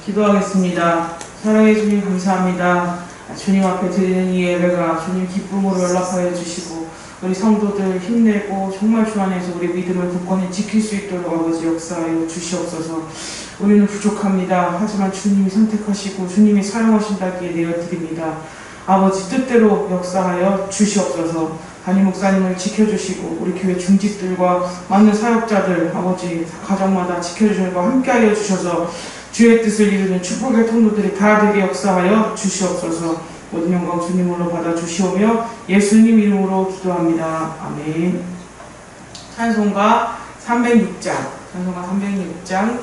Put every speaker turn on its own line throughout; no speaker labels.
기도하겠습니다. 사랑해 주님 감사합니다. 주님 앞에 드리는 이 예배가 주님 기쁨으로 연락하여 주시고 우리 성도들 힘내고 정말 주 안에서 우리 믿음을 굳건히 지킬 수 있도록 아버지 역사하여 주시옵소서. 우리는 부족합니다. 하지만 주님이 선택하시고 주님이 사용하신다기에 내어드립니다. 아버지 뜻대로 역사하여 주시옵소서. 담임 목사님을 지켜주시고 우리 교회 중직들과 많은 사역자들 아버지 가정마다 지켜주시고 함께하여 주셔서 주의 뜻을 이루는 축복의 통로들이 다 되게 역사하여 주시옵소서. 모든 영광 주님으로 받아 주시오며 예수님 이름으로 기도합니다. 아멘. 찬송가 306장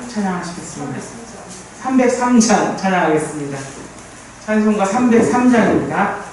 찬양하시겠습니다. 303장 찬양하겠습니다. 찬송가 303장입니다.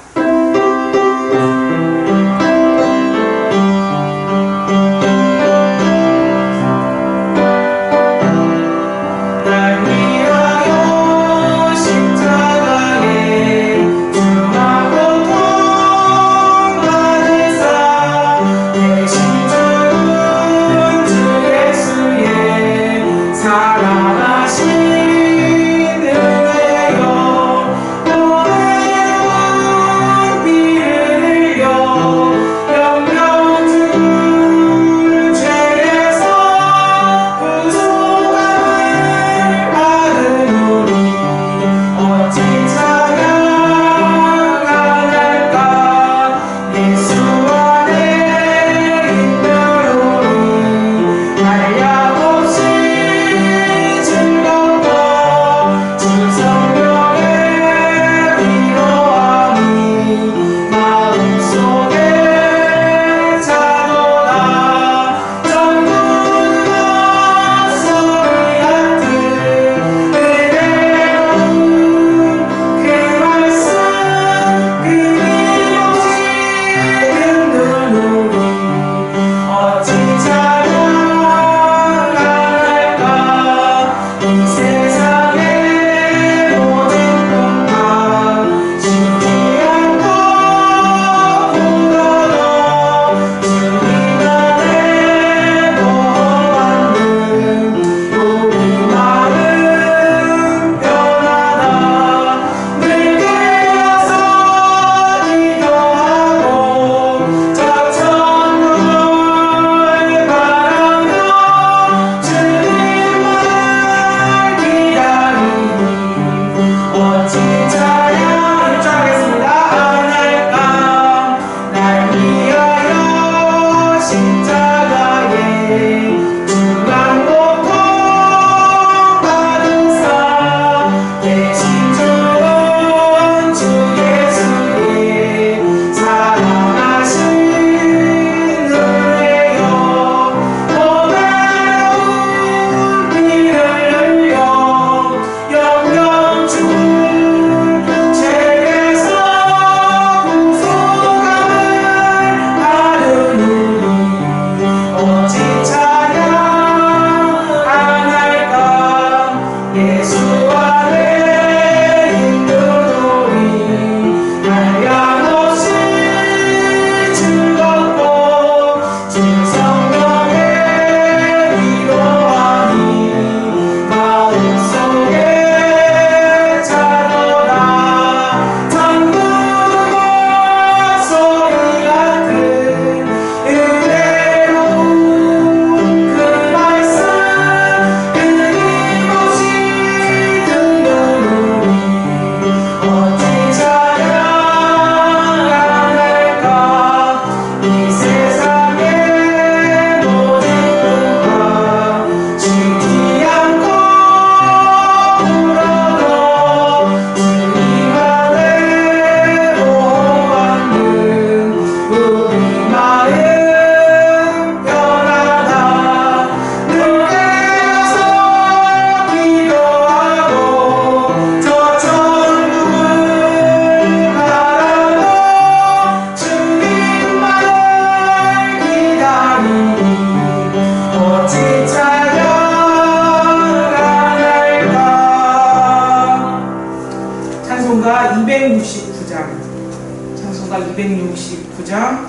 찬송가 269장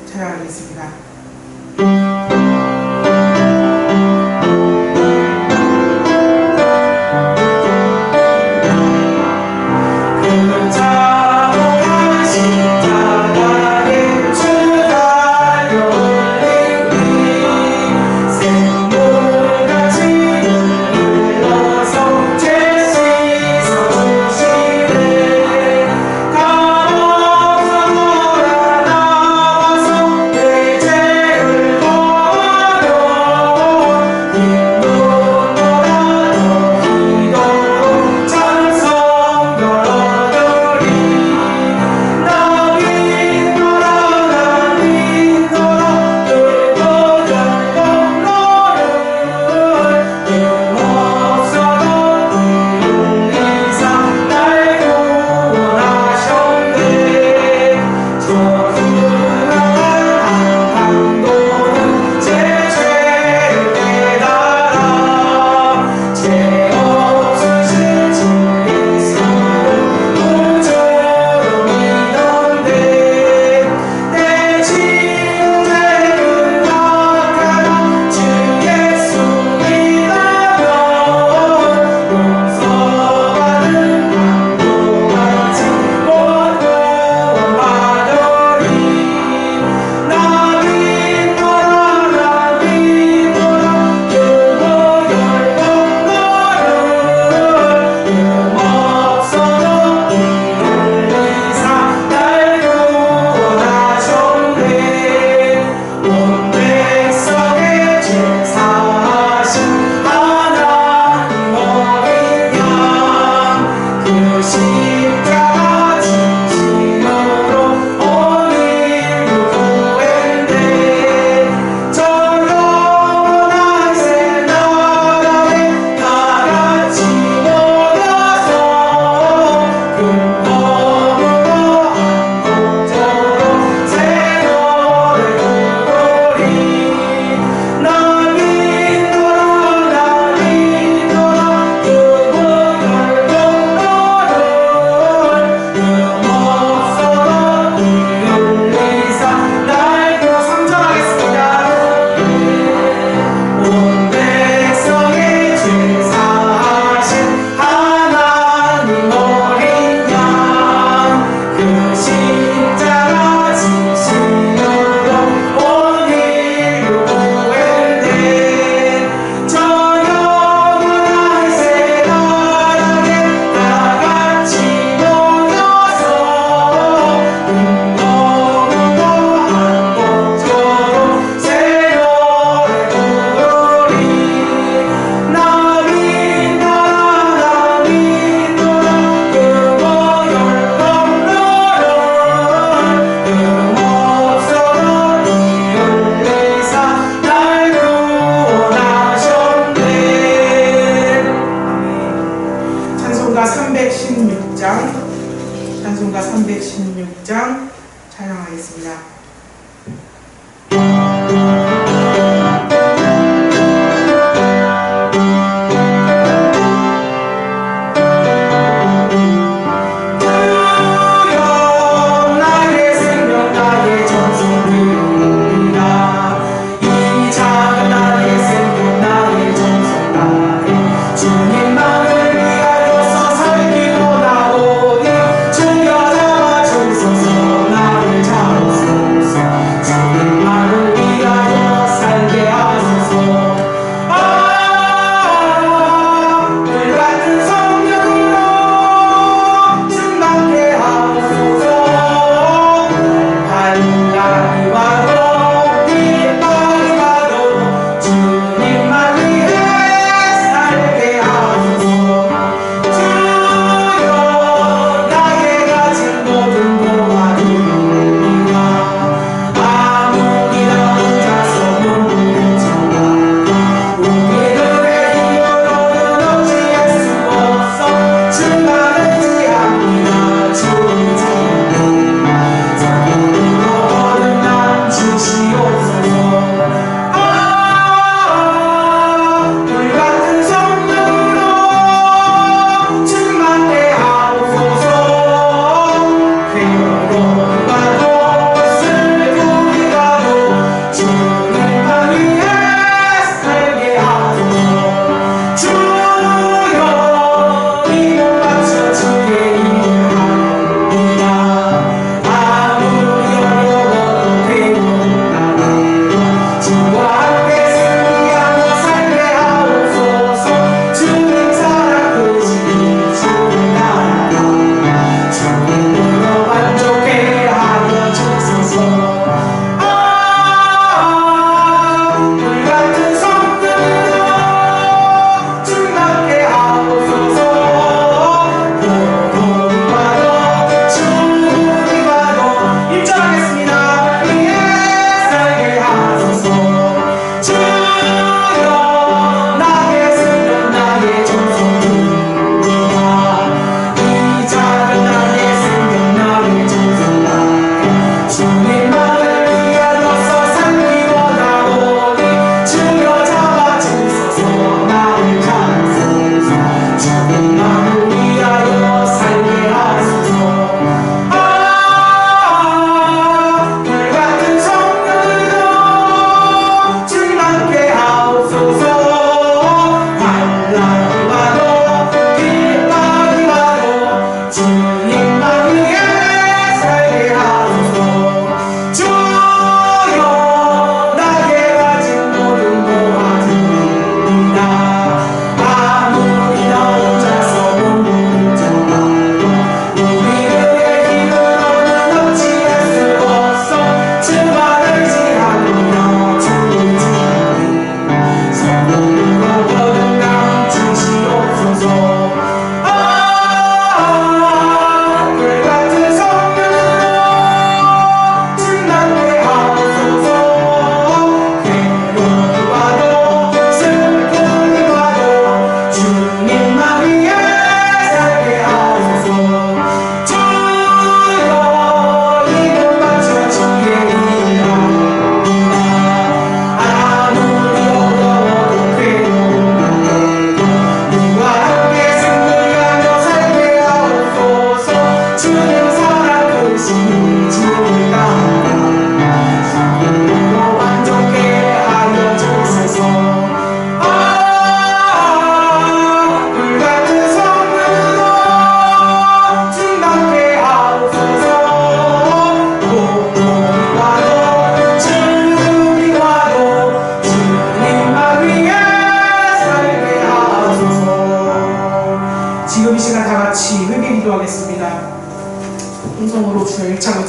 찬양하겠습니다.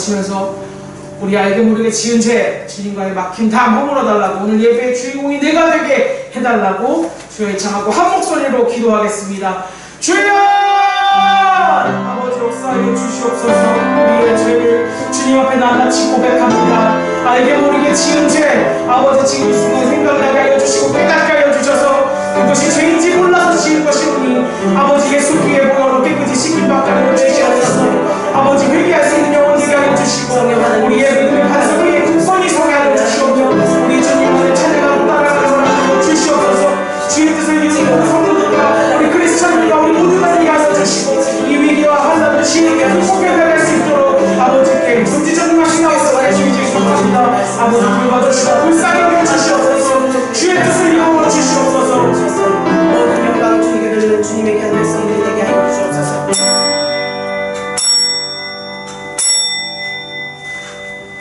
외치면서 우리 알게 모르게 지은 죄 주님과의 막힘 다 허물어달라고, 오늘 예배의 주인공이 내가 되게 해달라고 주여 청하고 한 목소리로 기도하겠습니다. 주여 아버지 역사하여 주시옵소서. 우리의 죄를 주님 앞에 낱낱이 고백합니다. 알게 모르게 지은 죄 아버지 지금 이 순간 생각나게 하여 주시고 깨닫게 하여 주셔서 그것이 죄인지 몰라서 지은 것이오니 아버지 예수 그리스도의 보혈로 깨끗이 씻김 받게 하여 주시옵소서. 아버지 회개할 수 있는 영혼 되게 하여 주시고 우리의 믿음의 반석 위에 굳건히 서게 하여 주시오며 우리 주님을 찬양하고 따라가게 주시옵소서. 주의 뜻을 이루고 성도들과 우리 크리스찬들과 우리 모두가 되게 하여 주시고 이 위기와 환난을 신에게 극복해나갈 수 있도록 아버지께 존재전능하신 하옵소서. 주의 주시옵소서. 아버지 불러주시고 불쌍히 여겨주시옵소서. 주의 뜻을 이루어 주시옵소서.
모든 영광 주님께 돌리는 주님에게 할 수 있는 되게 하여 주시옵소서.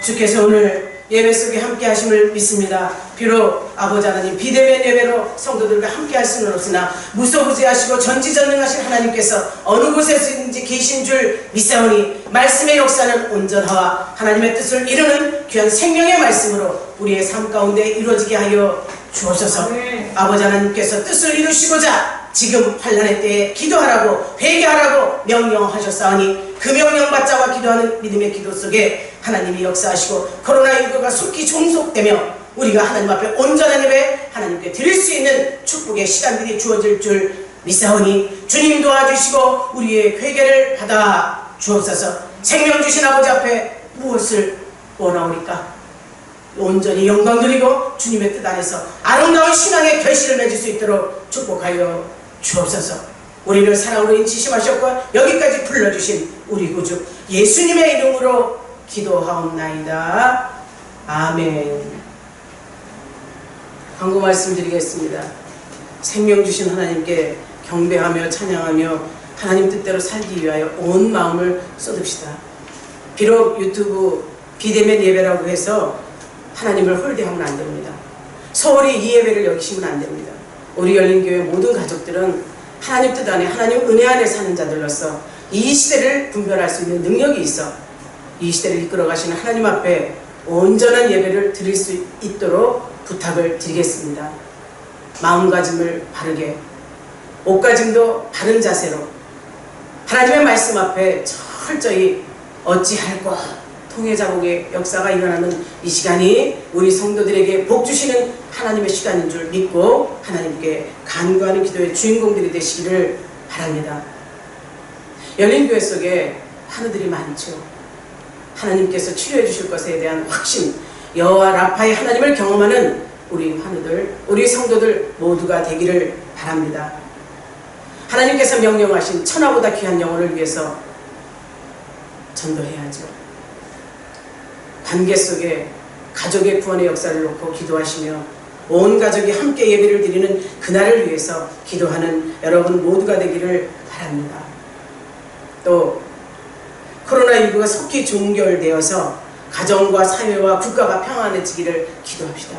주께서 오늘 예배 속에 함께 하심을 믿습니다. 비록 아버지 하나님 비대면 예배로 성도들과 함께 할 수는 없으나 무소부재하시고 전지전능하신 하나님께서 어느 곳에서든지 계신 줄 믿사오니 말씀의 역사는 온전하와 하나님의 뜻을 이루는 귀한 생명의 말씀으로 우리의 삶 가운데 이루어지게 하여 주옵소서. 아버지 하나님께서 뜻을 이루시고자 지금 환난의 때에 기도하라고 회개하라고 명령하셨사오니 그 명령 받자와 기도하는 믿음의 기도 속에 하나님이 역사하시고 코로나19가 속히 종속되며 우리가 하나님 앞에 온전한 예배 하나님께 드릴 수 있는 축복의 시간들이 주어질 줄 믿사오니 주님 도와주시고 우리의 회개를 받아 주옵소서. 생명 주신 아버지 앞에 무엇을 원하오니까 온전히 영광 드리고 주님의 뜻 안에서 아름다운 신앙의 결실을 맺을 수 있도록 축복하여 주옵소서. 우리를 사랑으로 인치심하셨고 여기까지 불러주신 우리 구주 예수님의 이름으로 기도하옵나이다. 아멘. 광고 말씀드리겠습니다. 생명 주신 하나님께 경배하며 찬양하며 하나님 뜻대로 살기 위하여 온 마음을 쏟읍시다. 비록 유튜브 비대면 예배라고 해서 하나님을 홀대하면 안 됩니다. 소홀히 이 예배를 여기시면 안 됩니다. 우리 열린교회 모든 가족들은 하나님 뜻 안에 하나님 은혜 안에 사는 자들로서 이 시대를 분별할 수 있는 능력이 있어 이 시대를 이끌어 가시는 하나님 앞에 온전한 예배를 드릴 수 있도록 부탁을 드리겠습니다. 마음가짐을 바르게, 옷가짐도 바른 자세로 하나님의 말씀 앞에 철저히 어찌할까 통해자복의 역사가 일어나는 이 시간이 우리 성도들에게 복 주시는 하나님의 시간인 줄 믿고 하나님께 간구하는 기도의 주인공들이 되시기를 바랍니다. 열린교회 속에 환우들이 많죠. 하나님께서 치료해 주실 것에 대한 확신, 여호와 라파의 하나님을 경험하는 우리 환우들, 우리 성도들 모두가 되기를 바랍니다. 하나님께서 명령하신 천하보다 귀한 영혼을 위해서 전도해야죠. 관계 속에 가족의 구원의 역사를 놓고 기도하시며 온 가족이 함께 예배를 드리는 그날을 위해서 기도하는 여러분 모두가 되기를 바랍니다. 또 코로나19가 속히 종결되어서 가정과 사회와 국가가 평안해지기를 기도합시다.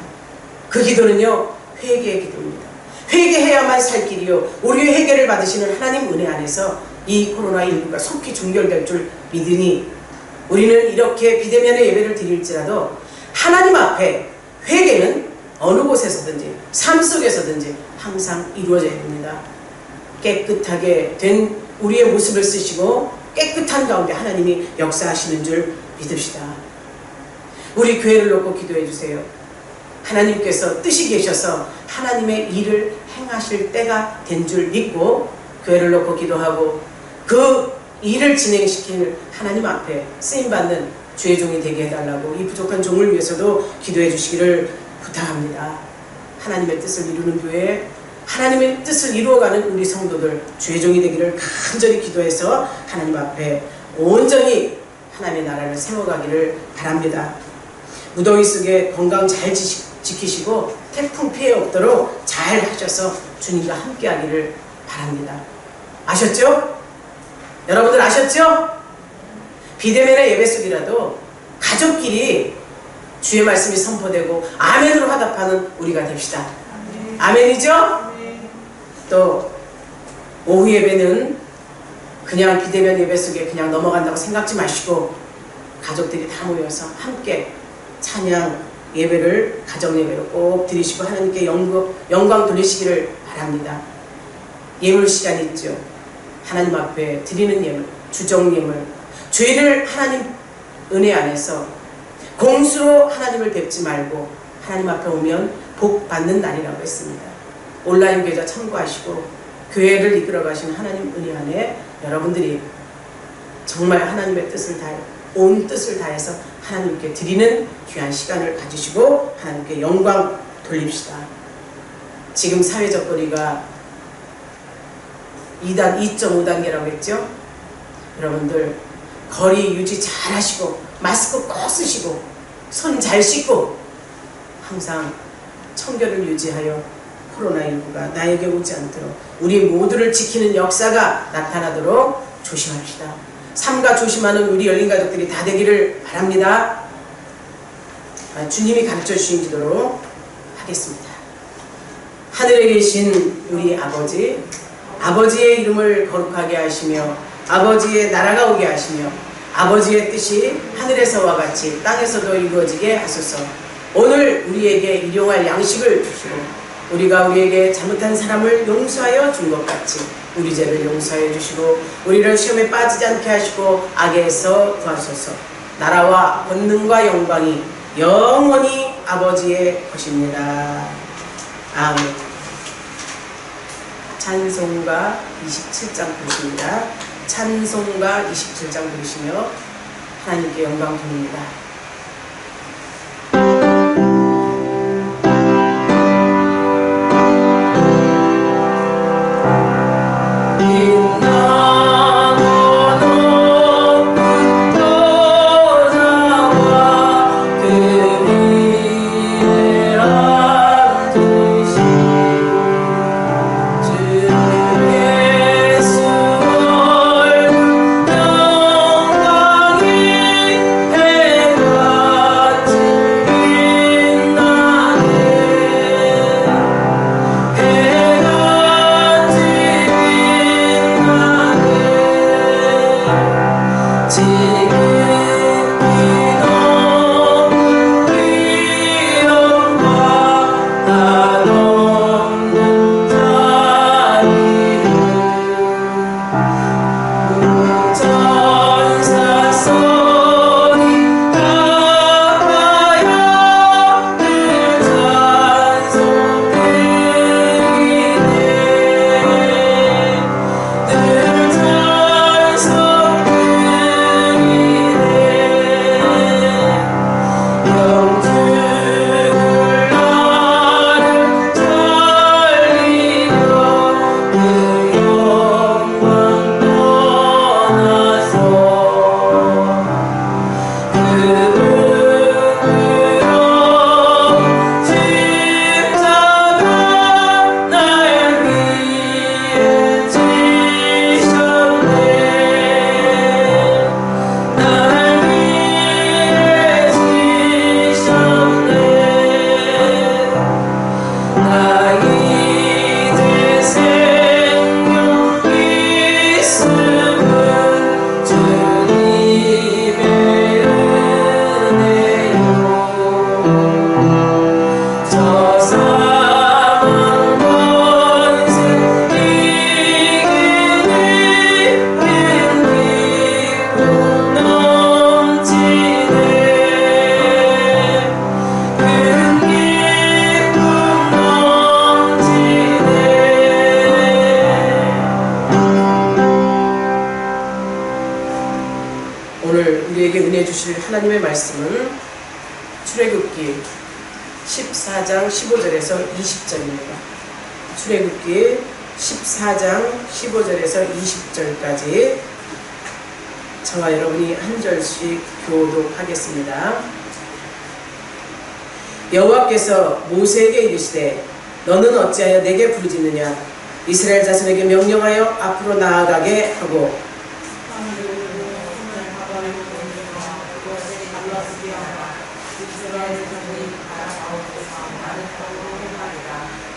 그 기도는요, 회개의 기도입니다. 회개해야만 살 길이요, 우리의 회개를 받으시는 하나님 은혜 안에서 이 코로나19가 속히 종결될 줄 믿으니 우리는 이렇게 비대면의 예배를 드릴지라도 하나님 앞에 회개는 어느 곳에서든지 삶 속에서든지 항상 이루어져야 됩니다. 깨끗하게 된 우리의 모습을 쓰시고 깨끗한 가운데 하나님이 역사하시는 줄 믿읍시다. 우리 교회를 놓고 기도해 주세요. 하나님께서 뜻이 계셔서 하나님의 일을 행하실 때가 된 줄 믿고 교회를 놓고 기도하고 그 일을 진행시킬 하나님 앞에 쓰임받는 주의 종이 되게 해달라고 이 부족한 종을 위해서도 기도해 주시기를 부탁합니다. 하나님의 뜻을 이루는 교회, 하나님의 뜻을 이루어가는 우리 성도들 주의 종이 되기를 간절히 기도해서 하나님 앞에 온전히 하나님의 나라를 세워가기를 바랍니다. 무더위 속에 건강 잘 지키시고 태풍 피해 없도록 잘 하셔서 주님과 함께 하기를 바랍니다. 아셨죠? 여러분들 아셨죠? 비대면의 예배 속이라도 가족끼리 주의 말씀이 선포되고 아멘으로 화답하는 우리가 됩시다. 아멘이죠? 또 오후 예배는 그냥 비대면 예배 속에 그냥 넘어간다고 생각지 마시고 가족들이 다 모여서 함께 찬양 예배를 가정 예배로 꼭 드리시고 하나님께 영광 돌리시기를 바랍니다. 예물 시간 있죠. 하나님 앞에 드리는 예물, 주정 예물, 죄를 하나님 은혜 안에서 공수로 하나님을 뵙지 말고 하나님 앞에 오면 복 받는 날이라고 했습니다. 온라인 교회자 참고하시고 교회를 이끌어 가시는 하나님 은혜 안에 여러분들이 정말 하나님의 뜻을 다해 온 뜻을 다해서 하나님께 드리는 귀한 시간을 가지시고 하나님께 영광 돌립시다. 지금 사회적 거리가 2.5단계라고 했죠. 여러분들 거리 유지 잘 하시고 마스크 꼭 쓰시고 손 잘 씻고 항상 청결을 유지하여 코로나19가 나에게 오지 않도록 우리 모두를 지키는 역사가 나타나도록 조심합시다. 삼가 조심하는 우리 열린 가족들이 다 되기를 바랍니다. 주님이 가르쳐 주신 기도로 하겠습니다. 하늘에 계신 우리 아버지, 아버지의 이름을 거룩하게 하시며 아버지의 나라가 오게 하시며 아버지의 뜻이 하늘에서와 같이 땅에서도 이루어지게 하소서. 오늘 우리에게 일용할 양식을 주시고 우리가 우리에게 잘못한 사람을 용서하여 준 것 같이 우리 죄를 용서해 주시고 우리를 시험에 빠지지 않게 하시고 악에서 구하소서. 나라와 권능과 영광이 영원히 아버지의 것입니다. 아멘. 찬송가 27장 부르십니다. 찬송가 27장 부르시며 하나님께 영광 돌립니다. 하나님의 말씀은 출애굽기 14장 15절에서 20절입니다. 출애굽기 14장 15절에서 20절까지 저와 여러분이 한 절씩 교독하겠습니다. 여호와께서 모세에게 이르시되 너는 어찌하여 내게 부르짖느냐 이스라엘 자손에게 명령하여 앞으로 나아가게 하고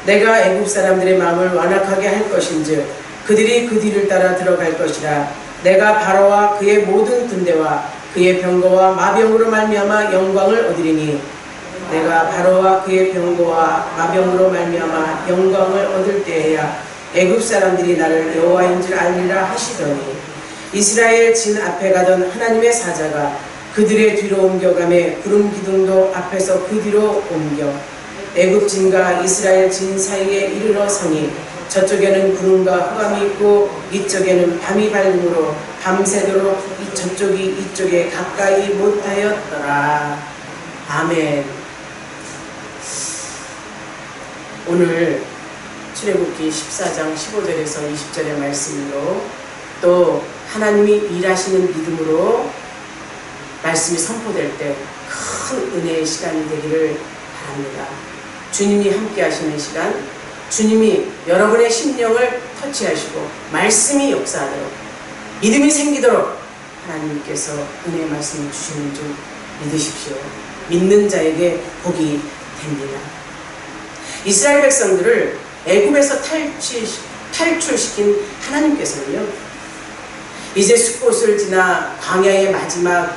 내가 애굽 사람들의 마음을 완악하게 할 것인즉 그들이 그 뒤를 따라 들어갈 것이라. 내가 바로와 그의 모든 군대와 그의 병거와 마병으로 말미암아 영광을 얻으리니 내가 바로와 그의 병거와 마병으로 말미암아 영광을 얻을 때에야 애굽 사람들이 나를 여호와인 줄 알리라 하시더니 이스라엘 진 앞에 가던 하나님의 사자가 그들의 뒤로 옮겨가매 구름 기둥도 앞에서 그 뒤로 옮겨 애굽 진과 이스라엘 진 사이에 이르러 서니 저쪽에는 구름과 흑암이 있고 이쪽에는 밤이 밝음으로 밤새도록 저쪽이 이쪽에 가까이 못하였더라. 아멘. 오늘 출애굽기 14장 15절에서 20절의 말씀으로 또 하나님이 일하시는 믿음으로 말씀이 선포될 때 큰 은혜의 시간이 되기를 바랍니다. 주님이 함께 하시는 시간, 주님이 여러분의 심령을 터치하시고 말씀이 역사하도록 믿음이 생기도록 하나님께서 은혜의 말씀을 주시는 줄 믿으십시오. 믿는 자에게 복이 됩니다. 이스라엘 백성들을 애굽에서 탈출시킨 하나님께서는요, 이제 숫곳을 지나 광야의 마지막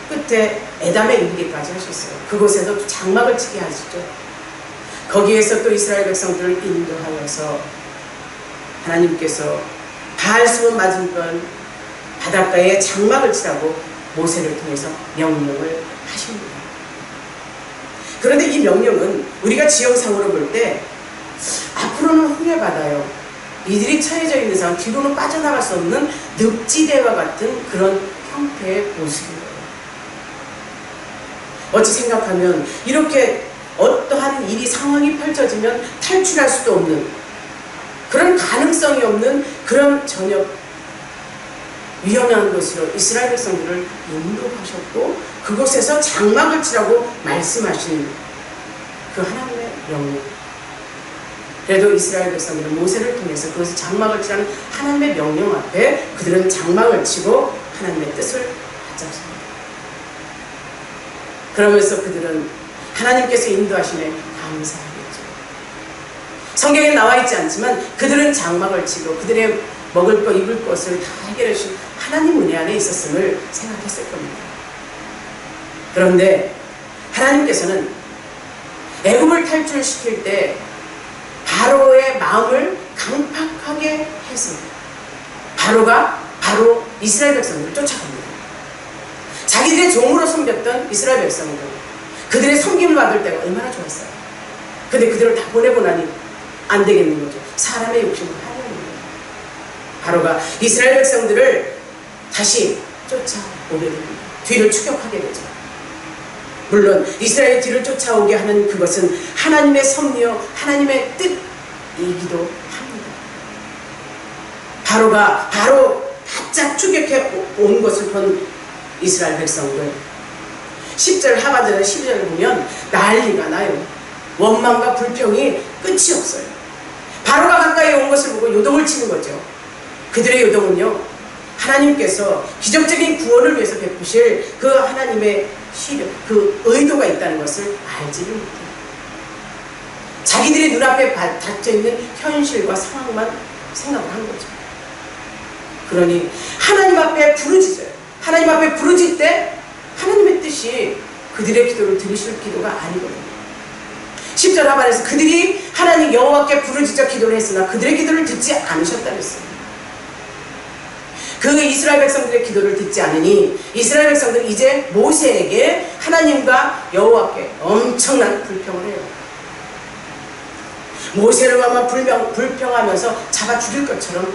끝에 에담에 이르기까지 하셨어요. 그곳에서 장막을 치게 하시죠. 거기에서 또 이스라엘 백성들을 인도하여서 하나님께서 바알수문 맞은편 바닷가에 장막을 치라고 모세를 통해서 명령을 하십니다. 그런데 이 명령은 우리가 지형상으로 볼 때 앞으로는 홍해바다요, 이들이 처해져 있는 상황, 뒤로는 빠져나갈 수 없는 늪지대와 같은 그런 형태의 모습이에요. 어찌 생각하면 이렇게 어떠한 일이 상황이 펼쳐지면 탈출할 수도 없는, 그런 가능성이 없는 그런 전혀 위험한 곳으로 이스라엘 백성들을 인도하셨고 그곳에서 장막을 치라고 말씀하신 그 하나님의 명령. 그래도 이스라엘 백성들은 모세를 통해서 그것을 장막을 치라는 하나님의 명령 앞에 그들은 장막을 치고 하나님의 뜻을 받잡습니다. 그러면서 그들은 하나님께서 인도하심에 감사하겠죠. 성경에 나와 있지 않지만 그들은 장막을 치고 그들의 먹을 것 입을 것을 다 해결해 주신 하나님 은혜 안에 있었음을 생각했을 겁니다. 그런데 하나님께서는 애굽을 탈출시킬 때 바로의 마음을 강팍하게 해서 바로가 바로 이스라엘 백성들을 쫓아갑니다. 자기들의 종으로 섬겼던 이스라엘 백성들, 그들의 섬김을 받을 때가 얼마나 좋았어요. 근데 그들을 다 보내고 나니 안 되겠는 거죠. 사람의 욕심을 하려는 거예요. 바로가 이스라엘 백성들을 다시 쫓아오게 됩니다. 뒤를 추격하게 되죠. 물론 이스라엘 뒤를 쫓아오게 하는 그것은 하나님의 섭리요, 하나님의 뜻이기도 합니다. 바로가 바로 바짝 추격해 온 것을 본 이스라엘 백성들, 10절 하반절에 12절을 보면 난리가 나요. 원망과 불평이 끝이 없어요. 바로가 가까이 온 것을 보고 요동을 치는 거죠. 그들의 요동은요, 하나님께서 기적적인 구원을 위해서 베푸실 그 하나님의 시력, 그 의도가 있다는 것을 알지를 못해요. 자기들의 눈앞에 닥쳐있는 현실과 상황만 생각을 한 거죠. 그러니 하나님 앞에 부르짖어요. 하나님 앞에 부르짖을 때 하나님의 뜻이 그들의 기도를 들으실 기도가 아니거든요. 10절 하반에서 그들이 하나님 여호와께 부르짖어 기도를 했으나 그들의 기도를 듣지 않으셨다 그랬어요. 그 이스라엘 백성들의 기도를 듣지 않으니 이스라엘 백성들은 이제 모세에게 하나님과 여호와께 엄청난 불평을 해요. 모세를 아마 불평하면서 잡아 죽일 것처럼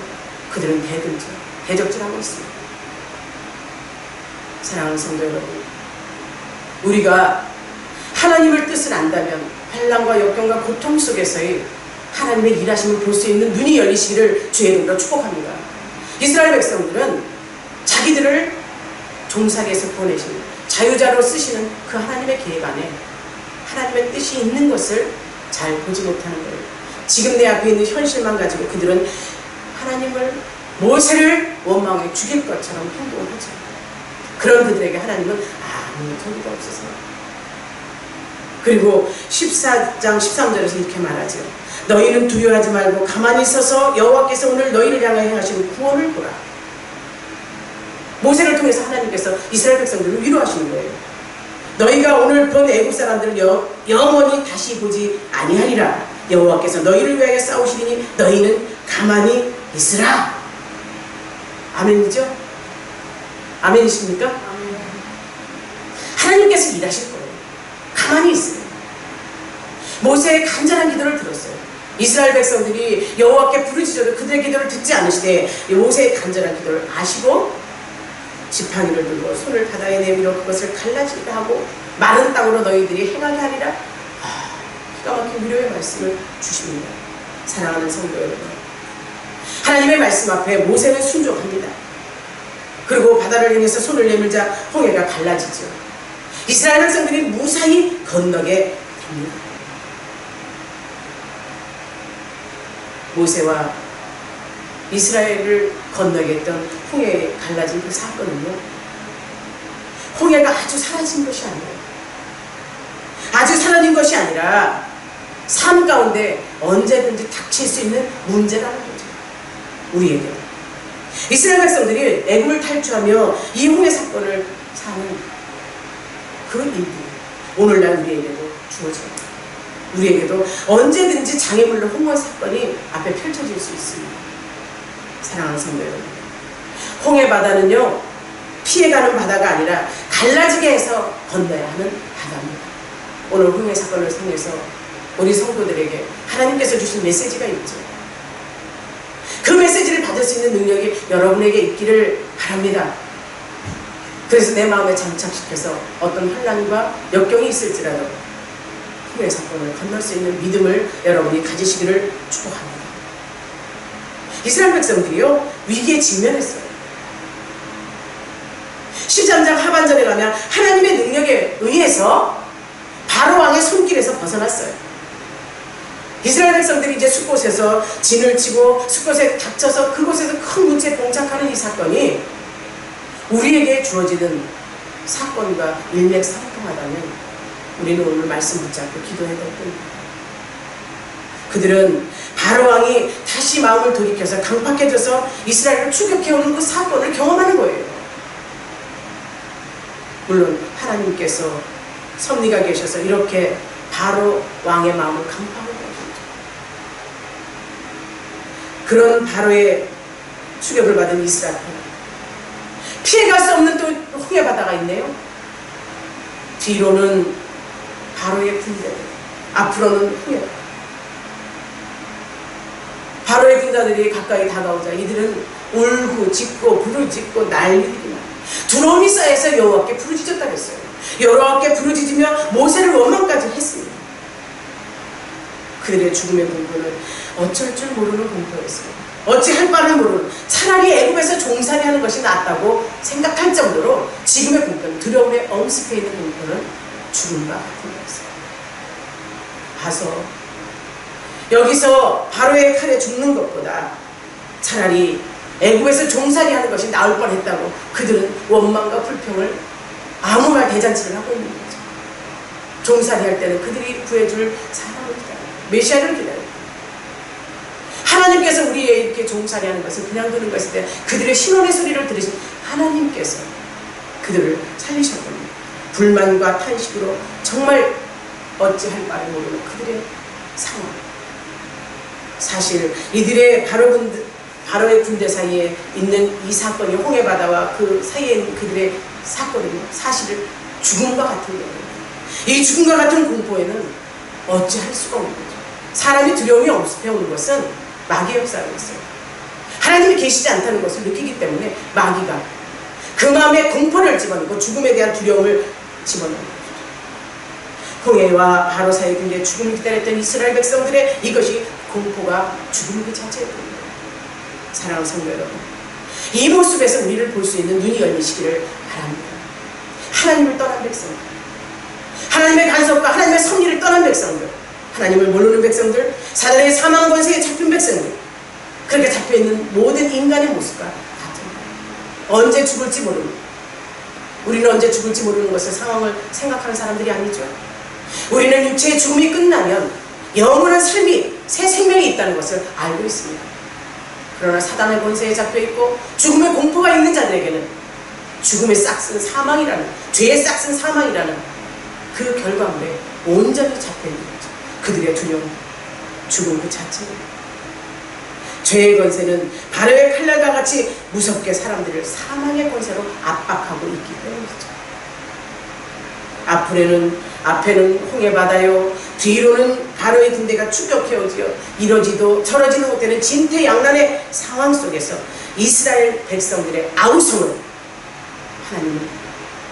그들은 대적질하고 있습니다. 사랑하는 성도 여러분, 우리가 하나님의 뜻을 안다면 환난과 역경과 고통 속에서의 하나님의 일하심을 볼 수 있는 눈이 열리시기를 주의 이름으로 축복합니다. 이스라엘 백성들은 자기들을 종살이에서 보내신 자유자로 쓰시는 그 하나님의 계획 안에 하나님의 뜻이 있는 것을 잘 보지 못하는 거예요. 지금 내 앞에 있는 현실만 가지고 그들은 하나님을, 모세를 원망해 죽일 것처럼 행동을 하죠. 그런 그들에게 하나님은 아무 소리도 없으세요. 그리고 14장 13절에서 이렇게 말하죠. 너희는 두려워하지 말고 가만히 있어서 여호와께서 오늘 너희를 향하여 행하시는 구원을 보라. 모세를 통해서 하나님께서 이스라엘 백성들을 위로하시는 거예요. 너희가 오늘 본 애굽 사람들을 영원히 다시 보지 아니하리라. 여호와께서 너희를 위하여 싸우시리니 너희는 가만히 있으라. 아멘이죠? 아멘이십니까? 하나님께서 일하실 거예요. 가만히 있어요. 모세의 간절한 기도를 들었어요. 이스라엘 백성들이 여호와께 부르짖어도 그들의 기도를 듣지 않으시되 모세의 간절한 기도를 아시고 지팡이를 들고 손을 바다에 내밀어 그것을 갈라지리라 하고 마른 땅으로 너희들이 행하게 하리라. 기가 막힌 위로의 말씀을 주십니다. 사랑하는 성도 여러분, 하나님의 말씀 앞에 모세는 순종합니다. 그리고 바다를 향해서 손을 내밀자 홍해가 갈라지죠. 이스라엘 백성들이 무사히 건너게 됩니다. 모세와 이스라엘을 건너게 했던 홍해에 갈라진 그 사건은요, 홍해가 아주 사라진 것이 아니에요. 아주 사라진 것이 아니라 삶 가운데 언제든지 닥칠 수 있는 문제라는 거죠. 우리에게 이스라엘 백성들이 애굽을 탈출하며 이 홍해 사건을 사는 그 일들이 오늘날 우리에게도 주어져요. 우리에게도 언제든지 장애물로 홍해 사건이 앞에 펼쳐질 수 있습니다. 사랑하는 성도 여러분, 홍해 바다는요 피해가는 바다가 아니라 갈라지게 해서 건너야 하는 바다입니다. 오늘 홍해 사건을 통해서 우리 성도들에게 하나님께서 주신 메시지가 있죠. 그 메시지를 받을 수 있는 능력이 여러분에게 있기를 바랍니다. 그래서 내 마음에 장착시켜서 어떤 환난과 역경이 있을지라도 홍해 사건을 건널 수 있는 믿음을 여러분이 가지시기를 축복합니다. 이스라엘 백성들이요 위기에 직면했어요. 13장 하반절에 가면 하나님의 능력에 의해서 바로 왕의 손길에서 벗어났어요. 이스라엘 백성들이 이제 숫곳에서 진을 치고 숫곳에 닥쳐서 그곳에서 큰 문제에 봉착하는 이 사건이 우리에게 주어지는 사건과 일맥상통하다면 우리는 오늘 말씀 붙잡고 기도해야 될 겁니다. 그들은 바로 왕이 다시 마음을 돌이켜서 강팍해져서 이스라엘을 추격해오는 그 사건을 경험하는 거예요. 물론 하나님께서 섭리가 계셔서 이렇게 바로 왕의 마음을 강팍하게 하셨죠. 그런 바로의 추격을 받은 이스라엘, 피해갈 수 없는 또 홍해 바다가 있네요. 뒤로는 바로의 군대, 앞으로는 홍해 바다. 바로의 군자들이 가까이 다가오자 이들은 울고 짖고 부르짖고 난리들이 나요. 두려움이 쌓여서 여호와께 부르짖었다 그랬어요. 여호와께 부르짖으며 모세를 원망까지 했습니다. 그들의 죽음의 공포는 어쩔 줄 모르는 공포였어요. 어찌할 바를 모르는, 차라리 애굽에서 종살이 하는 것이 낫다고 생각할 정도로 지금의 공포는, 두려움에 엄습해 있는 공포는 죽음과 같은 거였어요. 가서 여기서 바로의 칼에 죽는 것보다 차라리 애굽에서 종살이 하는 것이 나을 뻔했다고 그들은 원망과 불평을 아무 말 대잔치를 하고 있는 거죠. 종살이 할 때는 그들이 구해줄 사람을 기다려요. 메시아를 기다려요. 하나님께서 우리에게 이렇게 종살이 하는 것을 그냥 두는 것일 때 그들의 신원의 소리를 들으신 하나님께서 그들을 살리셨거든요. 불만과 탄식으로 정말 어찌할 바를 모르는 그들의 상황. 사실 이들의 바로의 군대 사이에 있는 이 사건이 홍해바다와 그 사이에 있는 그들의 사건은요, 사실은 죽음과 같은 거예요. 이 죽음과 같은 공포에는 어찌할 수가 없는 거죠. 사람이 두려움이 엄습해 오는 것은 마귀의 역사였어요. 하나님이 계시지 않다는 것을 느끼기 때문에 마귀가 그 마음에 공포를 집어넣고 죽음에 대한 두려움을 집어넣는 거죠. 홍해와 바로 사이에 굉장히 죽음을 기다렸던 이스라엘 백성들의 이것이 공포가 죽음 그 자체였습니다. 사랑하는 성도 여러분, 이 모습에서 우리를 볼 수 있는 눈이 열리시기를 바랍니다. 하나님을 떠난 백성들, 하나님의 간섭과 하나님의 섭리를 떠난 백성들, 하나님을 모르는 백성들, 사단의 사망 권세에 잡힌 백성들, 그렇게 잡혀있는 모든 인간의 모습과 같은 거예요. 언제 죽을지 모르는, 우리는 언제 죽을지 모르는 것을 상황을 생각하는 사람들이 아니죠. 우리는 육체의 죽음이 끝나면 영원한 삶이, 새 생명이 있다는 것을 알고 있습니다. 그러나 사단의 권세에 잡혀있고 죽음의 공포가 있는 자들에게는 죽음의 싹슨 사망이라는, 죄의 싹슨 사망이라는 그 결과물에 온전히 잡혀있는 거죠. 그들의 두려움, 죽음 그 자체입니다. 죄의 권세는 바로의 칼날과 같이 무섭게 사람들을 사망의 권세로 압박하고 있기 때문이죠. 앞에는 홍해바다요, 뒤로는 바로의 군대가 추격해오지요. 이러지도 저러지도 못하는 진퇴양난의 상황 속에서 이스라엘 백성들의 아우성을 하나님은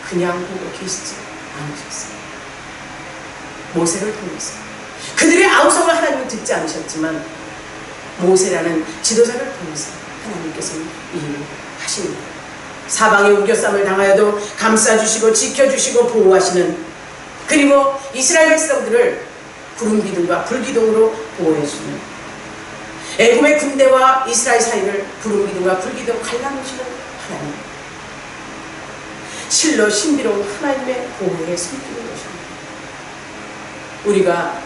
그냥 보고 계시지 않으셨어요. 모세를 통해서 그들의 아우성을 하나님은 듣지 않으셨지만 모세라는 지도자를 통해서 하나님께서는 일을 하십니다. 사방에 우겨쌈을 당하여도 감싸주시고 지켜주시고 보호하시는, 그리고 이스라엘 백성들을 구름 기둥과 불 기둥으로 보호해주는, 애굽의 군대와 이스라엘 사이를 구름 기둥과 불 기둥으로 갈라놓으시는 하나님, 실로 신비로운 하나님의 보호에 숨기는 것입니다. 우리가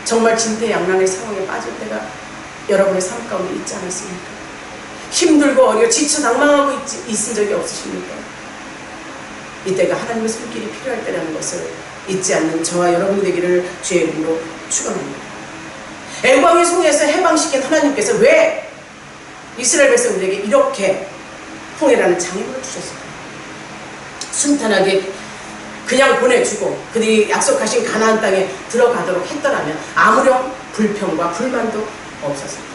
정말 진퇴양난의 상황에 빠질 때가 여러분의 삶 가운데 있지 않았습니까? 힘들고 어려 지쳐 낭망하고 있은 적이 없으십니까? 이때가 하나님의 손길이 필요할 때라는 것을 잊지 않는 저와 여러분이 되기를 주의 이름으로 축원합니다. 애굽왕의 손에서 해방시킨 하나님께서 왜 이스라엘 백성들에게 이렇게 홍해라는 장애물을 주셨을까요? 순탄하게 그냥 보내주고 그들이 약속하신 가나안 땅에 들어가도록 했더라면 아무런 불평과 불만도 없었습니다.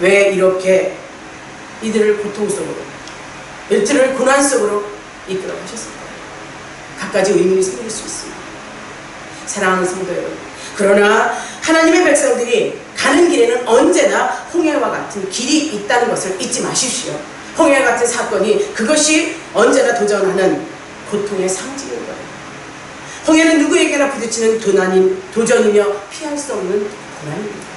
왜 이렇게 이들을 고통 속으로, 이들을 고난 속으로 이끌어 가셨을까요? 갖가지 의문이 생길 수 있습니다. 사랑하는 성도 여러분, 그러나 하나님의 백성들이 가는 길에는 언제나 홍해와 같은 길이 있다는 것을 잊지 마십시오. 홍해와 같은 사건이, 그것이 언제나 도전하는 고통의 상징인 거예요. 홍해는 누구에게나 부딪히는 도전이며 피할 수 없는 고난입니다.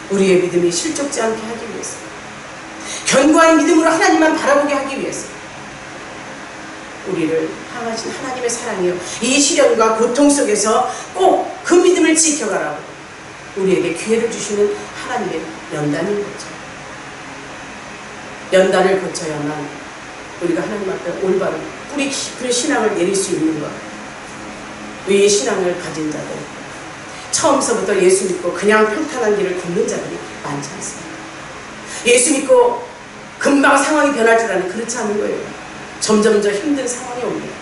우리의 믿음이 실족지 않게 하기 위해서, 견고한 믿음으로 하나님만 바라보게 하기 위해서 우리를 향하신 하나님의 사랑이요, 이 시련과 고통 속에서 꼭 그 믿음을 지켜가라고 우리에게 기회를 주시는 하나님의 연단인 거죠. 연단을 거쳐야만 우리가 하나님 앞에 올바른 뿌리 깊은 신앙을 내릴 수 있는 것. 이 신앙을 가진 자들, 처음서부터 예수 믿고 그냥 평탄한 길을 걷는 자들이 많지 않습니다. 예수 믿고 금방 상황이 변할 줄 아는, 그렇지 않은 거예요. 점점 더 힘든 상황이 옵니다.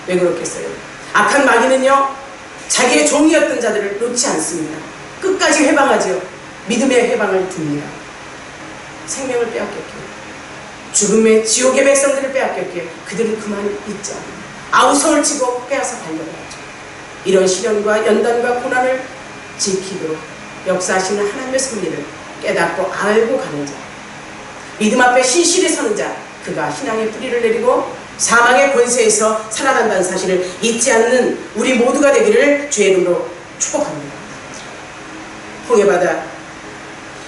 왜 그렇겠어요? 악한 마귀는요, 자기의 종이었던 자들을 놓지 않습니다. 끝까지 회방하죠. 믿음의 회방을 둡니다. 생명을 빼앗겼기에, 죽음의 지옥의 백성들을 빼앗겼기에 그들은 그만 있지 않아요. 아우성을 치고 빼앗아 달려가죠. 이런 시련과 연단과 고난을 지키도록 역사하시는 하나님의 섭리를 깨닫고 알고 가는 자, 믿음 앞에 신실히 서는 자, 그가 신앙의 뿌리를 내리고 사망의 권세에서 살아난다는 사실을 잊지 않는 우리 모두가 되기를 주의 이름으로 축복합니다. 홍해바다,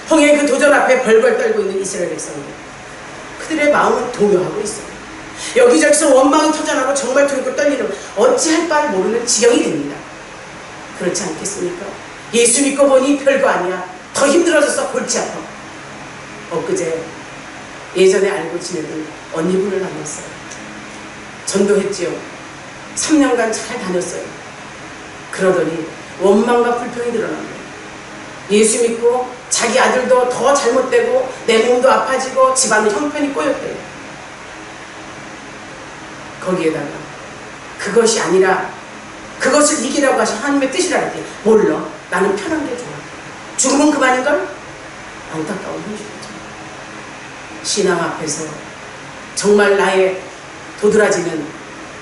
홍해의 그 도전 앞에 벌벌 떨고 있는 이스라엘 백성들, 그들의 마음은 동요하고 있어요. 여기저기서 원망이 터져나고 정말 두렵고 떨리는, 어찌할 바를 모르는 지경이 됩니다. 그렇지 않겠습니까? 예수 믿고 보니 별거 아니야, 더 힘들어져서 골치 아파. 엊그제 예전에 알고 지내던 언니분을 만났어요. 전도했지요. 3년간 잘 다녔어요. 그러더니 원망과 불평이 드러난 거예요. 예수 믿고 자기 아들도 더 잘못되고 내 몸도 아파지고 집안의 형편이 꼬였대요. 거기에다가 그것이 아니라 그것을 이기라고 하신 하나님의 뜻이라 했더니, 몰라, 나는 편한 게 좋아, 죽으면 그만인걸? 안타까운 현실이죠. 신앙 앞에서 정말 나의 도드라지는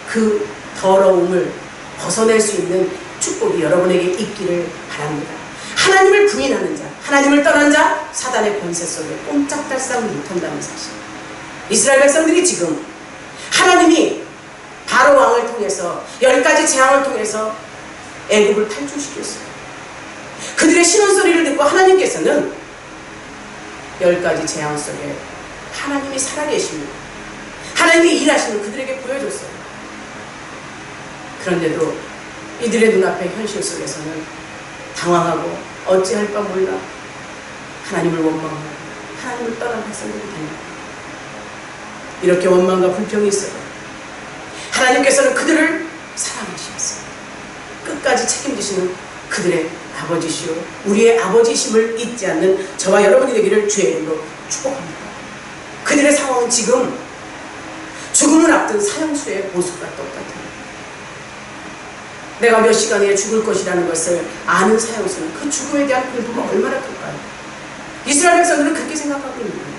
그 더러움을 벗어낼 수 있는 축복이 여러분에게 있기를 바랍니다. 하나님을 부인하는 자, 하나님을 떠난 자, 사단의 권세 속에 꼼짝달싹 못한다는 사실. 이스라엘 백성들이 지금 하나님이 바로 왕을 통해서 10가지 재앙을 통해서 애굽을 탈출시켰어요. 그들의 신원소리를 듣고 하나님께서는 10가지 재앙 속에 하나님이 살아계십니다. 하나님이 일하시는 그들에게 보여줬어요. 그런데도 이들의 눈앞의 현실 속에서는 당황하고 어찌할 바 몰라 하나님을 원망하고 하나님을 떠난 백성들이 됩니다. 이렇게 원망과 불평이 있어요. 하나님께서는 그들을 사랑하시면서 끝까지 책임지시는 그들의 아버지시오, 우리의 아버지심을 잊지 않는 저와 여러분이 되기를 주의 이름으로 축복합니다. 그들의 상황은 지금 죽음을 앞둔 사형수의 모습과 똑같아요. 내가 몇 시간 후에 죽을 것이라는 것을 아는 사형수는 그 죽음에 대한 공포가 얼마나 클까요? 이스라엘 백성들은 그렇게 생각하고 있는 거예요.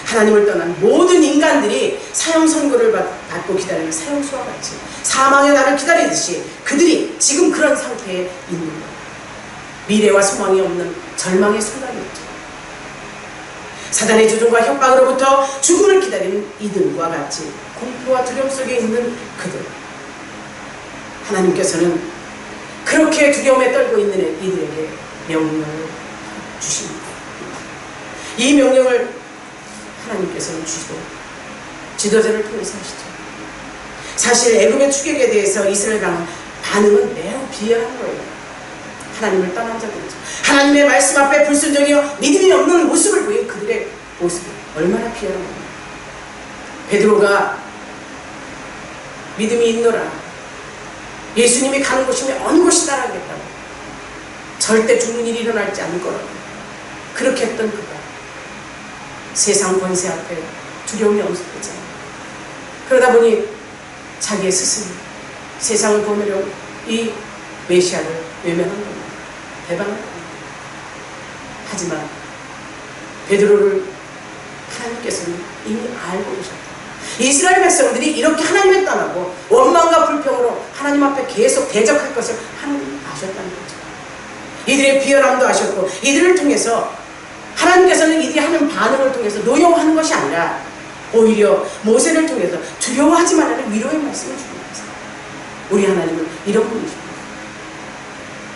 하나님을 떠난 모든 인간들이 사형 선고를 받고 기다리는 사형수와 같이 사망의 날을 기다리듯이 그들이 지금 그런 상태에 있는 거예요. 미래와 소망이 없는 절망의 순간이었죠. 사단의 조종과 협박으로부터 죽음을 기다리는 이들과 같이 공포와 두려움 속에 있는 그들, 하나님께서는 그렇게 두려움에 떨고 있는 이들에게 명령을 주십니다. 이 명령을 하나님께서는 주시고 지도자를 통해서 하시죠. 사실 애굽의 추격에 대해서 이스라엘 반응은 매우 비열한 거예요. 하나님을 떠난 자들이죠. 하나님의 말씀 앞에 불순종이요 믿음이 없는 모습을 보인 그들의 모습이 얼마나 비열한 겁니다. 베드로가 믿음이 있노라, 예수님이 가는 곳이면 어느 곳이 따라가겠다고, 절대 죽는 일이 일어날지 않을 거라고 그렇게 했던 그가 세상 권세 앞에 두려움이 엄습했잖아요. 그러다 보니 자기의 스승이 세상을 보내려고 이 메시아를 외면한 겁니다. 배반한 겁니다. 하지만 베드로를 하나님께서는 이미 알고 계셨다. 이스라엘 백성들이 이렇게 하나님을 떠나고 원망과 불평으로 하나님 앞에 계속 대적할 것을 하나님이 아셨다는 거죠. 이들의 비열함도 아셨고 이들을 통해서 하나님께서는 이들이 하는 반응을 통해서 노여워하는 것이 아니라 오히려 모세를 통해서 두려워하지 말라는 위로의 말씀을 주는 거죠. 우리 하나님은 이런 분이십니다.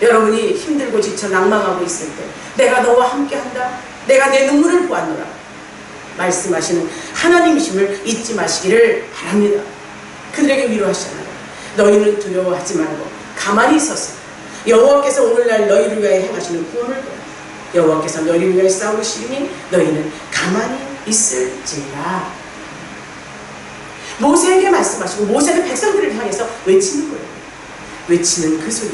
여러분이 힘들고 지쳐 낭망하고 있을 때 내가 너와 함께한다, 내가 내 눈물을 보았노라 말씀하시는 하나님이심을 잊지 마시기를 바랍니다. 그들에게 위로하시잖아요. 너희는 두려워하지 말고 가만히 있어서 여호와께서 오늘날 너희를 위하여 행하시는 구원을 보라. 여호와께서 너희를 위하여 싸우시리니 너희는 가만히 있을지라. 모세에게 말씀하시고 모세는 백성들을 향해서 외치는 거예요. 외치는 그 소리.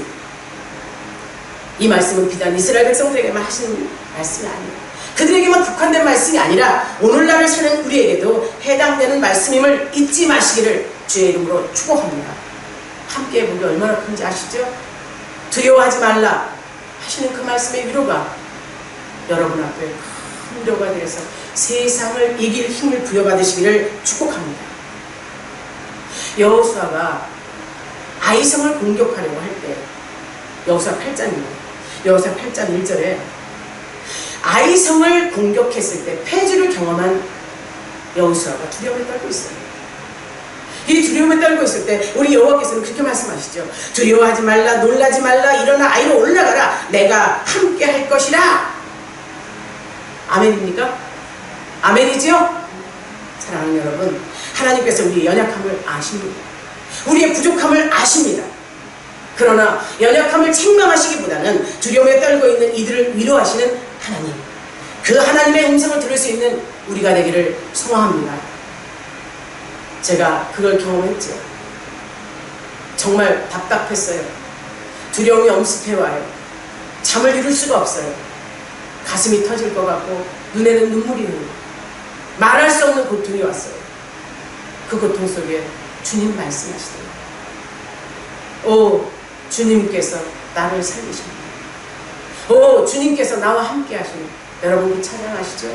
이 말씀은 비단 이스라엘 백성들에게만 하시는 말씀이 아니에요. 그들에게만 국한된 말씀이 아니라 오늘날을 사는 우리에게도 해당되는 말씀임을 잊지 마시기를 주의 이름으로 축복합니다. 함께 해보기 얼마나 큰지 아시죠? 두려워하지 말라 하시는 그 말씀의 위로가 여러분 앞에 큰 위로가 되어서 세상을 이길 힘을 부여받으시기를 축복합니다. 여호수아가 아이성을 공격하려고 할 때, 여호수아 8장입니다. 여호수아 8장 1절에 아이성을 공격했을 때 패주를 경험한 여호수아가 두려움에 떨고 있어요. 이 두려움에 떨고 있을 때 우리 여호와께서는 그렇게 말씀하시죠. 두려워하지 말라, 놀라지 말라, 일어나 아이로 올라가라, 내가 함께 할 것이라. 아멘입니까? 아멘이지요? 사랑하는 여러분, 하나님께서 우리의 연약함을 아십니다. 우리의 부족함을 아십니다. 그러나 연약함을 책망하시기보다는 두려움에 떨고 있는 이들을 위로하시는 하나님, 그 하나님의 음성을 들을 수 있는 우리가 되기를 소망합니다. 제가 그걸 경험했죠. 정말 답답했어요. 두려움이 엄습해와요. 잠을 이룰 수가 없어요. 가슴이 터질 것 같고 눈에는 눈물이 흐르고 말할 수 없는 고통이 왔어요. 그 고통 속에 주님 말씀하시더라고요. 오, 주님께서 나를 살리십니다. 오, 주님께서 나와 함께 하시는, 여러분 그 찬양 아시죠?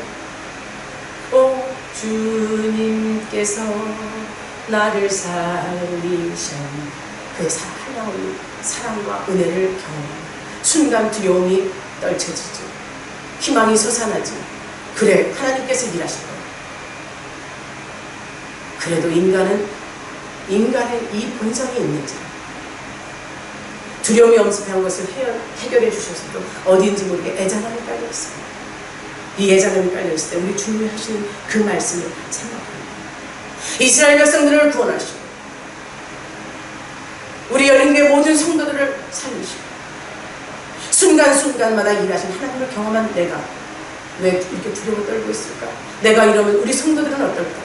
오, 주님께서 나를 살리신 그의 한량의 사랑과 은혜를 경험하는 순간 두려움이 떨쳐지죠. 희망이 솟아나지. 그래, 하나님께서 일하실 거예요. 그래도 인간의 이 본성이 있는지, 두려움이 엄습한 것을 해결해 주셔서도 어디인지 모르게 애잔함이 깔려 있습니다. 이 애잔함이 깔려 있을 때 우리 주님이 하시는 그 말씀을 생각합니다. 이스라엘 백성들을 구원하시고 우리 열린교회 모든 성도들을 살리시고 순간순간마다 일하신 하나님을 경험한 내가 왜 이렇게 두려워 떨고 있을까? 내가 이러면 우리 성도들은 어떨까?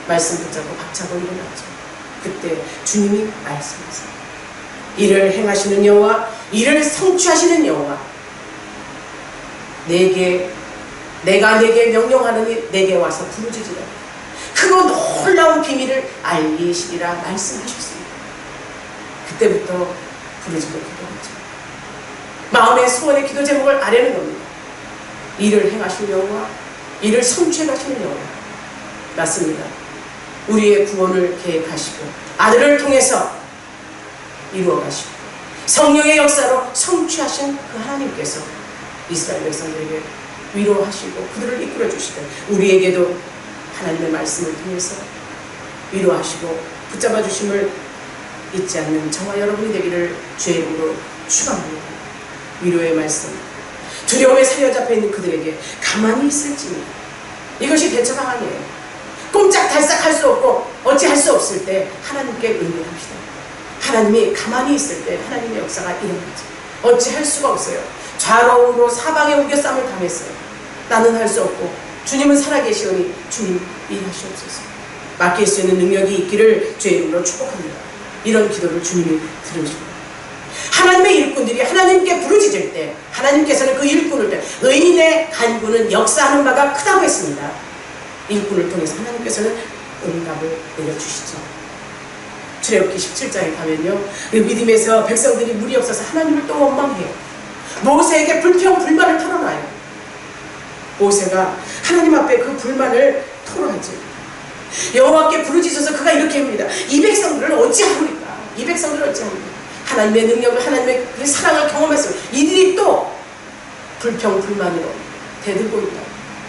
말씀 붙잡고 박차고 일어났죠. 그때 주님이 말씀하세요. 이를 행하시는 여호와, 이를 성취하시는 여호와, 내가 내게 명령하느니 내게 와서 부르짖으라. 크고 놀라운 비밀을 알리시리라 말씀하셨습니다. 그때부터 부르짖고 기도하죠. 마음의 소원의 기도 제목을 아뢰는 겁니다. 이를 행하시는 여호와, 이를 성취해 가시는 여호와. 맞습니다. 우리의 구원을 계획하시고 아들을 통해서 이루어 가시고 성령의 역사로 성취하신 그 하나님께서 이스라엘 백성들에게 위로하시고 그들을 이끌어 주시되 우리에게도 하나님의 말씀을 통해서 위로하시고 붙잡아 주심을 잊지 않는 저와 여러분이 되기를 주의 이름으로 축원합니다. 위로의 말씀, 두려움에 사로잡혀 있는 그들에게 가만히 있을지니 이것이 대처 방안이에요. 꼼짝달싹 할 수 없고 어찌할 수 없을 때 하나님께 의뢰합시다. 하나님이 가만히 있을 때 하나님의 역사가 일어나죠. 어찌할 수가 없어요. 좌로우로 사방에 우겨쌈을 당했어요. 나는 할 수 없고 주님은 살아계시오니 주님 일하시옵소서. 맡길 수 있는 능력이 있기를 주의 이름으로 축복합니다. 이런 기도를 주님이 들으십니다. 하나님의 일꾼들이 하나님께 부르짖을 때 하나님께서는 그 일꾼을 때 의인의 간구는 역사하는 바가 크다고 했습니다. 일꾼을 통해서 하나님께서는 응답을 내려주시죠. 출애굽기 17장에 가면요, 그 믿음에서 백성들이 물이 없어서 하나님을 또 원망해요. 모세에게 불평불만을 털어놔요. 모세가 하나님 앞에 그 불만을 토로하죠. 여호와께 부르짖어서 그가 이렇게 합니다. 이 백성들을 어찌하리까? 이 백성들을 어찌합니까? 하나님의 능력을, 하나님의 그 사랑을 경험했어요. 이들이 또 불평불만으로 대들고 있다.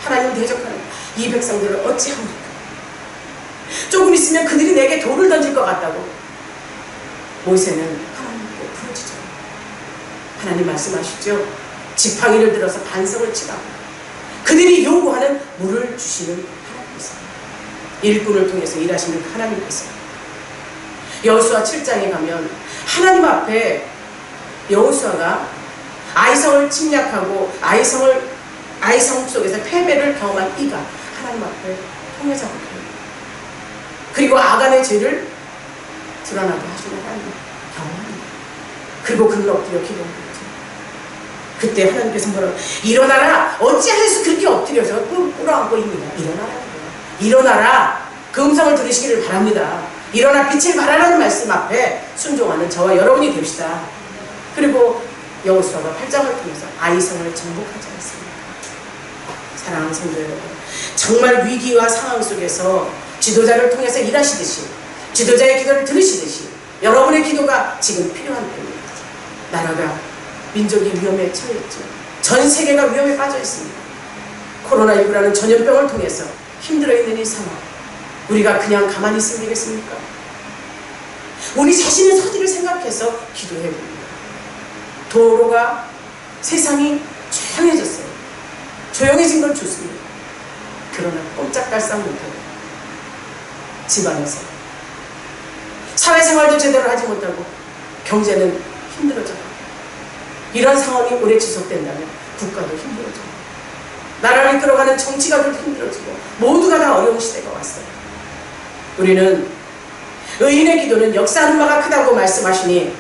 하나님을 대적하는 이 백성들을 어찌합니까? 조금 있으면 그들이 내게 돌을 던질 것 같다고 모세는 하나님께 부르짖어요. 하나님 말씀하시죠. 지팡이를 들어서 반석을 치라. 그들이 요구하는 물을 주시는 하나님께서, 일꾼을 통해서 일하시는 하나님께서. 여호수아 7장에 가면 하나님 앞에 여호수아가 아이성을 침략하고 아이성 속에서 패배를 경험한 이가 하나님 앞에 통회자가 됩니다. 그리고 아간의 죄를 드러나게 하시는 하나님 경험합니다. 그리고 그를 엎드려 기도합니다. 그때 하나님께서 뭐라고, 일어나라. 어찌하여서 그렇게 엎드려서 꿇어앉고 있느냐. 일어나라. 그 음성을 들으시기를 바랍니다. 일어나 빛을 발하라는 말씀 앞에 순종하는 저와 여러분이 됩시다. 그리고 여호수아가 8장을 통해서 아이성을 정복하지 않습니까? 사랑하는 성도 여러분, 정말 위기와 상황 속에서 지도자를 통해서 일하시듯이, 지도자의 기도를 들으시듯이 여러분의 기도가 지금 필요한 때입니다. 나라가, 민족이 위험에 처해 있죠. 전 세계가 위험에 빠져 있습니다. 코로나19라는 전염병을 통해서 힘들어 있는 이 상황, 우리가 그냥 가만히 있으면 되겠습니까? 우리 자신의 처지를 생각해서 기도해 봅니다. 도로가, 세상이 조용해졌어요. 조용해진 건 좋습니다. 그러나 꼼짝달싹 못하고 집안에서 사회생활도 제대로 하지 못하고 경제는 힘들어져요. 이런 상황이 오래 지속된다면 국가도 힘들어져요. 나라를 이끌어가는 정치가도 힘들어지고 모두가 다 어려운 시대가 왔어요. 우리는 의인의 기도는 역사하는 바가 크다고 말씀하시니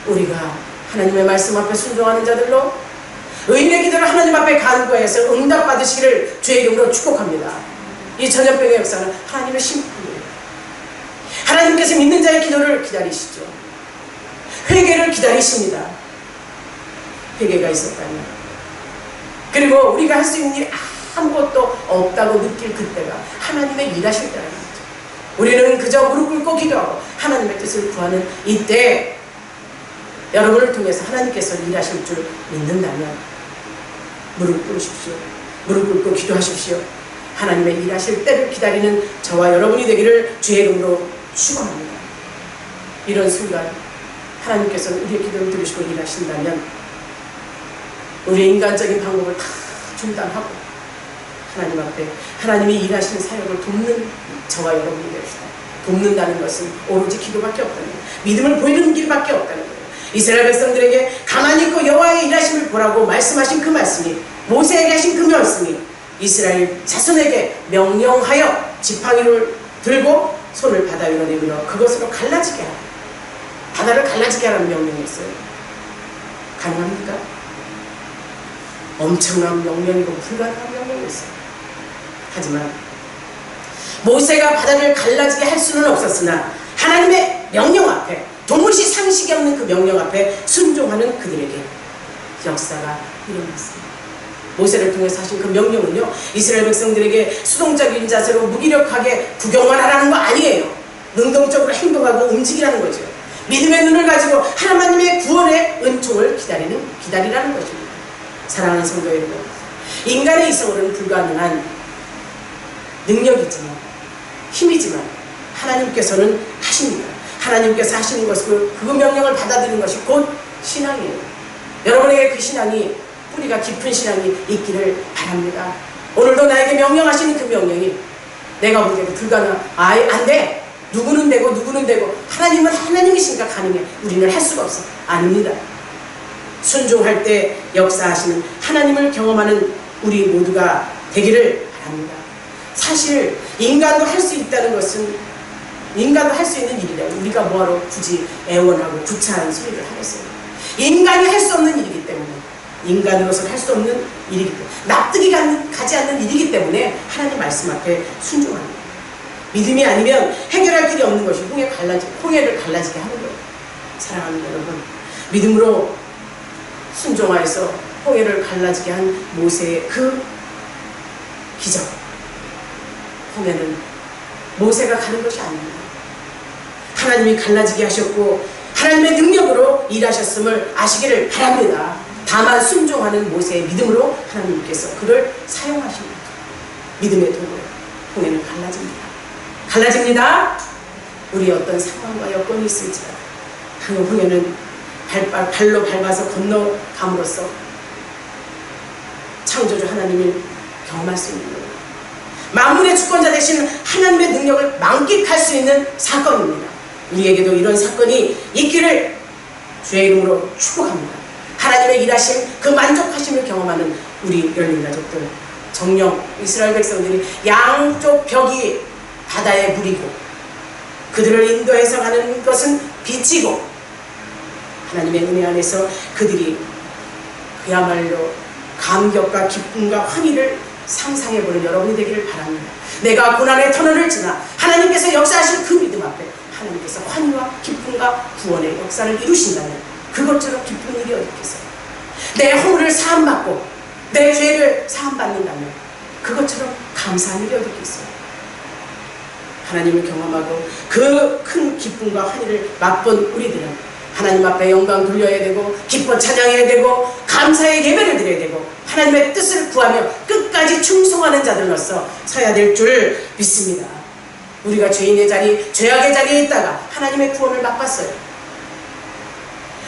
우리가 하나님의 말씀 앞에 순종하는 자들로 의인의 기도를 하나님 앞에 간구해서 응답받으시기를 주의 이름으로 축복합니다. 이 전염병의 역사는 하나님의 심판이에요. 하나님께서 믿는 자의 기도를 기다리시죠. 회개를 기다리십니다. 회개가 있었다면, 그리고 우리가 할 수 있는 일이 아무것도 없다고 느낄 그때가 하나님의 일하실 때라는 거죠. 우리는 그저 무릎 꿇고 기도하고 하나님의 뜻을 구하는 이때 여러분을 통해서 하나님께서 일하실 줄 믿는다면 무릎 꿇으십시오. 무릎 꿇고 기도하십시오. 하나님의 일하실 때를 기다리는 저와 여러분이 되기를 주의 이름으로 축원합니다. 이런 순간 하나님께서는 우리의 기도를 들으시고 일하신다면 우리의 인간적인 방법을 다 중단하고 하나님 앞에 하나님이 일하시는 사역을 돕는 저와 여러분이 됩시다. 돕는다는 것은 오로지 기도밖에 없다는 거예요. 믿음을 보이는 길밖에 없다는 거예요. 이스라엘 백성들에게 가만히 있고 여호와의 일하심을 보라고 말씀하신 그 말씀이, 모세에게 하신 그 말씀이 이스라엘 자손에게 명령하여 지팡이를 들고 손을 바다 위로 내밀어 그것으로 갈라지게 하라. 바다를 갈라지게 하라는 명령이었어요. 가능합니까? 엄청난 명령이고 불가능한 명령이었어요. 하지만 모세가 바다를 갈라지게 할 수는 없었으나 하나님의 명령 앞에, 도무지 상식이 없는 그 명령 앞에 순종하는 그들에게 역사가 일어났습니다. 모세를 통해서 하신 그 명령은요, 이스라엘 백성들에게 수동적인 자세로 무기력하게 구경만 하라는 거 아니에요. 능동적으로 행동하고 움직이라는 거죠. 믿음의 눈을 가지고 하나님의 구원의 은총을 기다리라는 것입니다. 사랑하는 성도 여러분, 인간의 이성으로는 불가능한 능력이지만, 힘이지만 하나님께서는 하십니다. 하나님께서 하시는 것을, 그 명령을 받아들이는 것이 곧 신앙이에요. 여러분에게 그 신앙이, 뿌리가 깊은 신앙이 있기를 바랍니다. 오늘도 나에게 명령하시는 그 명령이 내가 보기에도 안 돼. 누구는 되고 누구는 되고, 하나님은 하나님이시니까 가능해. 우리는 할 수가 없어. 아닙니다. 순종할 때 역사하시는 하나님을 경험하는 우리 모두가 되기를 바랍니다. 사실 인간도 할 수 있다는 것은, 인간도 할 수 있는 일이라 우리가 뭐하러 굳이 애원하고 구차한 소리를 하겠어요. 인간이 할 수 없는 일이기 때문에, 인간으로서는 할 수 없는 일이기 때문에, 납득이 가지 않는 일이기 때문에 하나님 말씀 앞에 순종합니다. 믿음이 아니면 해결할 길이 없는 것이 홍해를 갈라지게 하는 거예요. 사랑하는 여러분, 믿음으로 순종하여서 홍해를 갈라지게 한 모세의 그 기적, 홍해는 모세가 가는 것이 아닙니다. 하나님이 갈라지게 하셨고 하나님의 능력으로 일하셨음을 아시기를 바랍니다. 다만 순종하는 모세의 믿음으로 하나님께서 그를 사용하십니다. 믿음의 도구로 홍해는 갈라집니다. 우리 어떤 상황과 여건이 있을지라도 그 홍해는 발로 밟아서 건너감으로써 창조주 하나님을 경험할 수 있는 거예요. 만물의 주권자 되신 하나님의 능력을 만끽할 수 있는 사건입니다. 우리에게도 이런 사건이 있기를 주의 이름으로 축복합니다. 하나님의 일하심, 그 만족하심을 경험하는 우리 열린 가족들, 정령 이스라엘 백성들이 양쪽 벽이 바다에 물이고 그들을 인도해서 가는 것은 빛이고, 하나님의 은혜 안에서 그들이 그야말로 감격과 기쁨과 환희를 상상해보는 여러분이 되기를 바랍니다. 내가 고난의 터널을 지나 하나님께서 역사하신 그 믿음 앞에 하나님께서 환희와 기쁨과 구원의 역사를 이루신다면 그것처럼 기쁜 일이 어디 있겠어요? 내 허물을 사함받고 내 죄를 사함받는다면 그것처럼 감사한 일이 어디 있겠어요? 하나님을 경험하고 그 큰 기쁨과 환희를 맛본 우리들은 하나님 앞에 영광 돌려야 되고, 기뻐 찬양해야 되고, 감사의 예배를 드려야 되고, 하나님의 뜻을 구하며 끝까지 충성하는 자들로서 서야 될 줄 믿습니다. 우리가 죄인의 자리, 죄악의 자리에 있다가 하나님의 구원을 맛봤어요.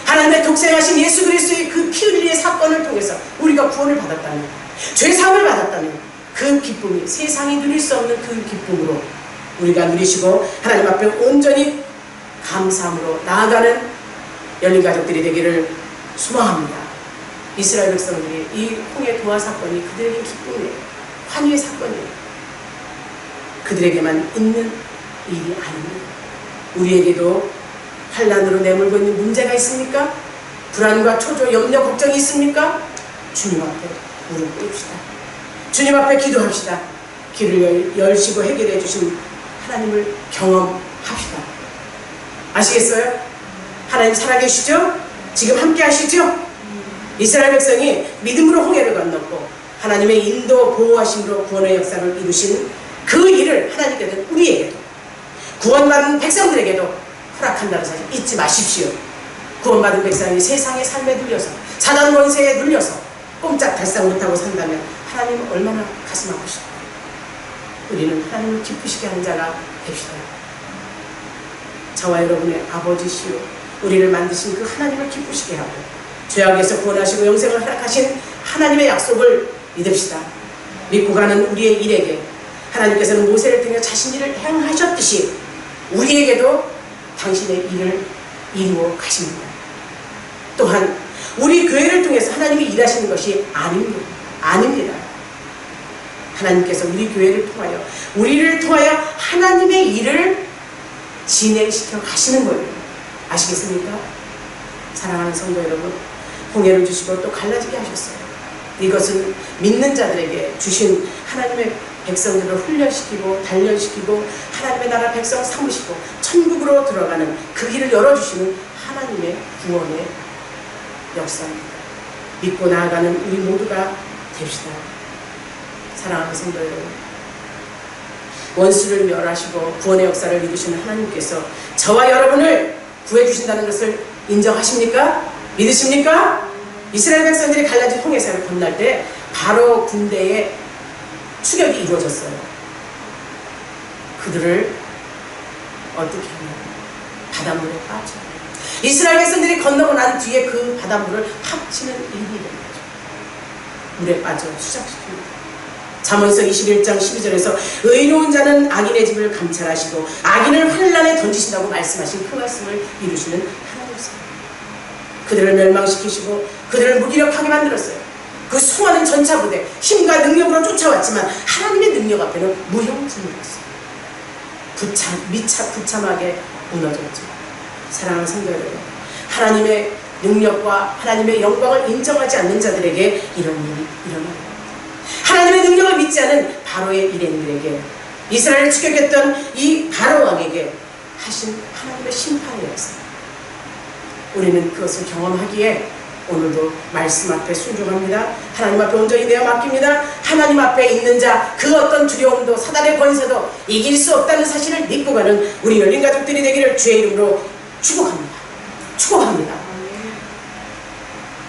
하나님의 독생하신 예수 그리스도의 그 피 흘리의 사건을 통해서 우리가 구원을 받았다면, 죄사함을 받았다면 그 기쁨이 세상이 누릴 수 없는 그 기쁨으로 우리가 누리시고 하나님 앞에 온전히 감사함으로 나아가는 열린 가족들이 되기를 소망합니다. 이스라엘 백성들이 이 홍해 도하 사건이 그들에게 기쁨이에요. 환희의 사건이에요. 그들에게만 있는 일이 아닙니다. 우리에게도 환난으로 내몰고 있는 문제가 있습니까? 불안과 초조, 염려, 걱정이 있습니까? 주님 앞에 무릎 꿇읍시다. 주님 앞에 기도합시다. 길을 열시고 해결해 주신 하나님을 경험합시다. 아시겠어요? 하나님 살아계시죠? 지금 함께 하시죠? 이스라엘 백성이 믿음으로 홍해를 건넜고 하나님의 인도 보호하심으로 구원의 역사를 이루신 그 일을 하나님께서는 우리에게도, 구원받은 백성들에게도 허락한다는 사실 잊지 마십시오. 구원받은 백성이 세상의 삶에 눌려서, 사단 권세에 눌려서 꼼짝달싹 못하고 산다면 하나님은 얼마나 가슴 아프실까요? 우리는 하나님을 기쁘시게 하는 자가 됩시다. 저와 여러분의 아버지시오, 우리를 만드신 그 하나님을 기쁘시게 하고 죄악에서 구원하시고 영생을 허락하신 하나님의 약속을 믿읍시다. 믿고 가는 우리의 일에게 하나님께서는 모세를 통해 자신 일을 행하셨듯이 우리에게도 당신의 일을 이루어 가십니다. 또한 우리 교회를 통해서 하나님이 일하시는 것이 아닙니다. 하나님께서 우리 교회를 통하여, 우리를 통하여 하나님의 일을 진행시켜 가시는 거예요. 아시겠습니까? 사랑하는 성도 여러분, 홍해를 주시고 또 갈라지게 하셨어요. 이것은 믿는 자들에게 주신 하나님의 백성들을 훈련시키고 단련시키고 하나님의 나라 백성 삼으시고 천국으로 들어가는 그 길을 열어주시는 하나님의 구원의 역사입니다. 믿고 나아가는 우리 모두가 됩시다. 사랑하는 성도 여러분, 원수를 멸하시고 구원의 역사를 이루시는 하나님께서 저와 여러분을 구해주신다는 것을 인정하십니까? 믿으십니까? 이스라엘 백성들이 갈라진 홍해산을 건널 때 바로 군대의 추격이 이루어졌어요. 그들을 어떻게 하냐? 바닷물에 빠져. 이스라엘 백성들이 건너고 난 뒤에 그 바닷물을 팍 치는 일이 일어나죠. 물에 빠져 수작시킵니다. 잠언서 21장 12절에서 의로운 자는 악인의 집을 감찰하시고 악인을 환난에 던지신다고 말씀하신 그 말씀을 이루시는 하나님이십니다. 그들을 멸망시키시고 그들을 무기력하게 만들었어요. 그 수많은 전차부대 힘과 능력으로 쫓아왔지만 하나님의 능력 앞에는 무형천이었어요. 부참하게 무너졌죠. 사랑하는 성도 여러분, 하나님의 능력과 하나님의 영광을 인정하지 않는 자들에게 이런 일이 일어납니다. 하나님의 능력을 믿지 않은 바로의 일행들에게, 이스라엘을 추격했던 이 바로 왕에게 하신 하나님의 심판이었어요. 우리는 그것을 경험하기에 오늘도 말씀 앞에 순종합니다. 하나님 앞에 온전히 내어 맡깁니다. 하나님 앞에 있는 자, 그 어떤 두려움도 사단의 권세도 이길 수 없다는 사실을 믿고 가는 우리 열린 가족들이 되기를 주의 이름으로 축복합니다. 축복합니다.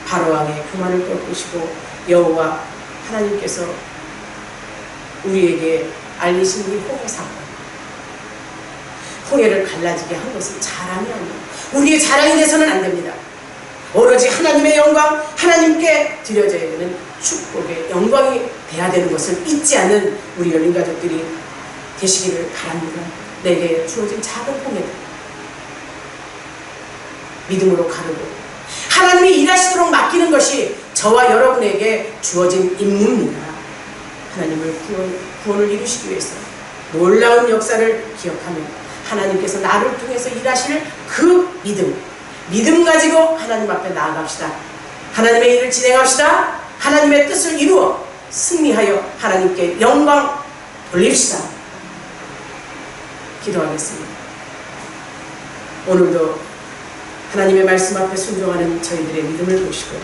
바로왕의 교만을 꺾으시고 여호와 하나님께서 우리에게 알리신 이 홍해 사건, 홍해를 갈라지게 한 것은 자랑이 아니에요. 우리의 자랑이 돼서는 안 됩니다. 오로지 하나님의 영광, 하나님께 드려져야 되는 축복의 영광이 돼야 되는 것을 잊지 않는 우리 열린 가족들이 되시기를 바랍니다. 내게 주어진 작은 홍해들 믿음으로 가르고 하나님이 일하시도록 맡기는 것이 저와 여러분에게 주어진 임무입니다. 하나님을 구원을 이루시기 위해서 놀라운 역사를 기억하며 하나님께서 나를 통해서 일하실 그 믿음 가지고 하나님 앞에 나아갑시다. 하나님의 일을 진행합시다. 하나님의 뜻을 이루어 승리하여 하나님께 영광 돌립시다. 기도하겠습니다. 오늘도 하나님의 말씀 앞에 순종하는 저희들의 믿음을 보시고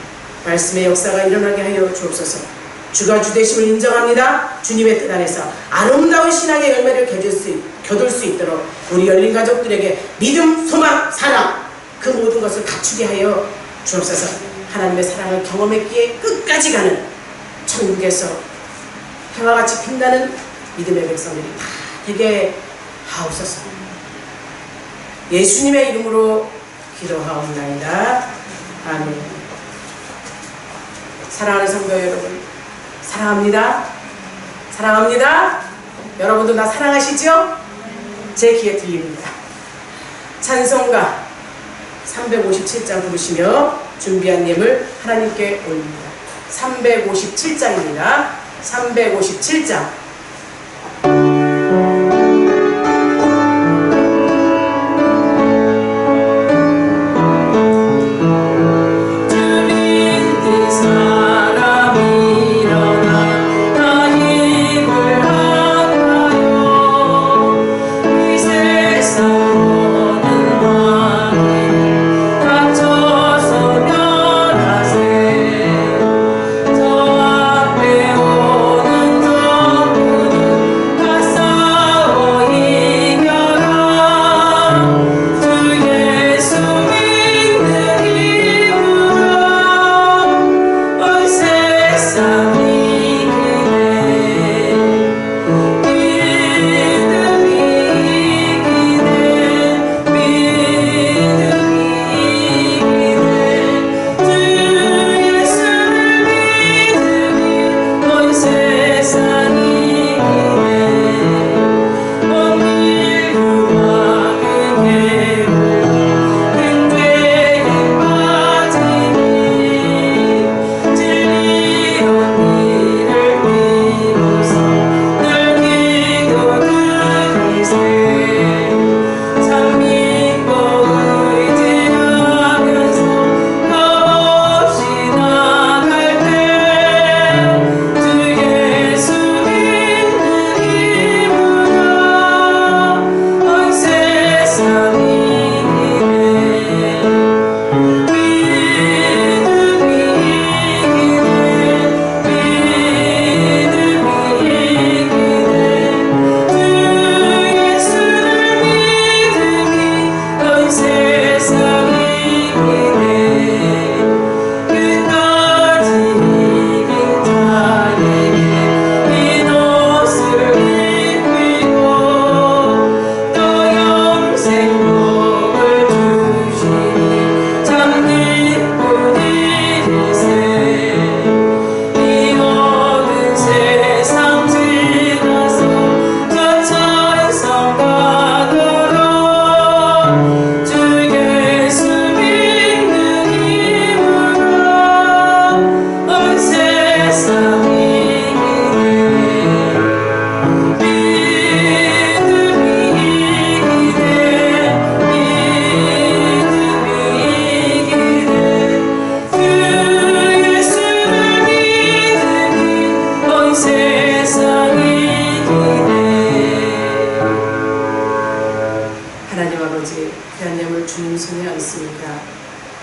말씀의 역사가 일어나게 하여 주옵소서. 주가 주 되심을 인정합니다. 주님의 뜻 안에서 아름다운 신앙의 열매를 거둘 수 있도록 우리 열린 가족들에게 믿음, 소망, 사랑 그 모든 것을 갖추게 하여 주옵소서. 하나님의 사랑을 경험했기에 끝까지 가는 천국에서 해와 같이 빛나는 믿음의 백성들이 다 되게 하옵소서. 예수님의 이름으로 기도하옵나이다. 아멘. 사랑하는 성도 여러분, 사랑합니다. 사랑합니다. 여러분도 나 사랑하시죠? 제 귀에 들립니다. 찬송가 357장 부르시며 준비한 예물 하나님께 올립니다. 357장입니다. 357장.
저 앞에 오는 저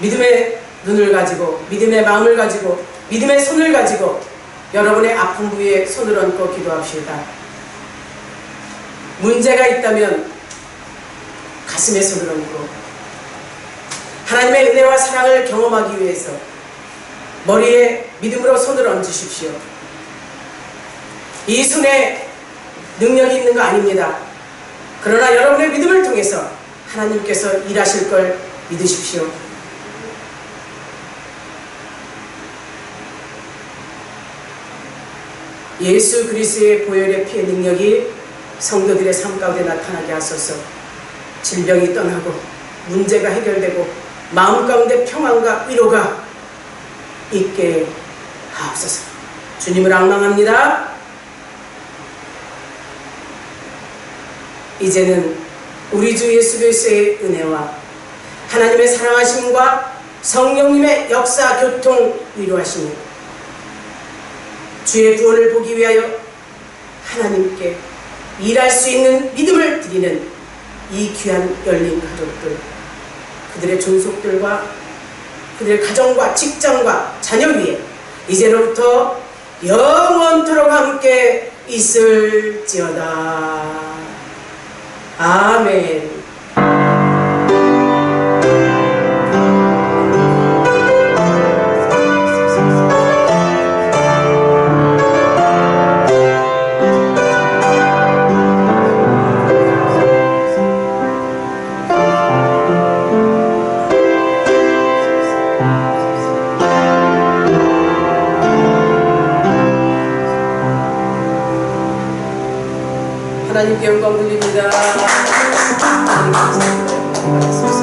믿음의 눈을 가지고, 믿음의 마음을 가지고, 믿음의 손을 가지고 여러분의 아픈 부위에 손을 얹고 기도합시다. 문제가 있다면 가슴에 손을 얹고, 하나님의 은혜와 사랑을 경험하기 위해서 머리에 믿음으로 손을 얹으십시오. 이 손에 능력이 있는 거 아닙니다. 그러나 여러분의 믿음을 통해서 하나님께서 일하실 걸 믿으십시오. 예수 그리스도의 보혈의 피의 능력이 성도들의 삶 가운데 나타나게 하소서. 질병이 떠나고 문제가 해결되고 마음 가운데 평안과 위로가 있게 하옵소서. 주님을 앙망합니다. 이제는 우리 주 예수 그리스도의 은혜와 하나님의 사랑하심과 성령님의 역사 교통 위로하심이 주의 구원을 보기 위하여 하나님께 일할 수 있는 믿음을 드리는 이 귀한 열린 가족들, 그들의 존속들과 그들의 가정과 직장과 자녀 위에 이제로부터 영원토록 함께 있을지어다. 아멘. 하나님께 영광 돌립니다. 하나님 감사합니다.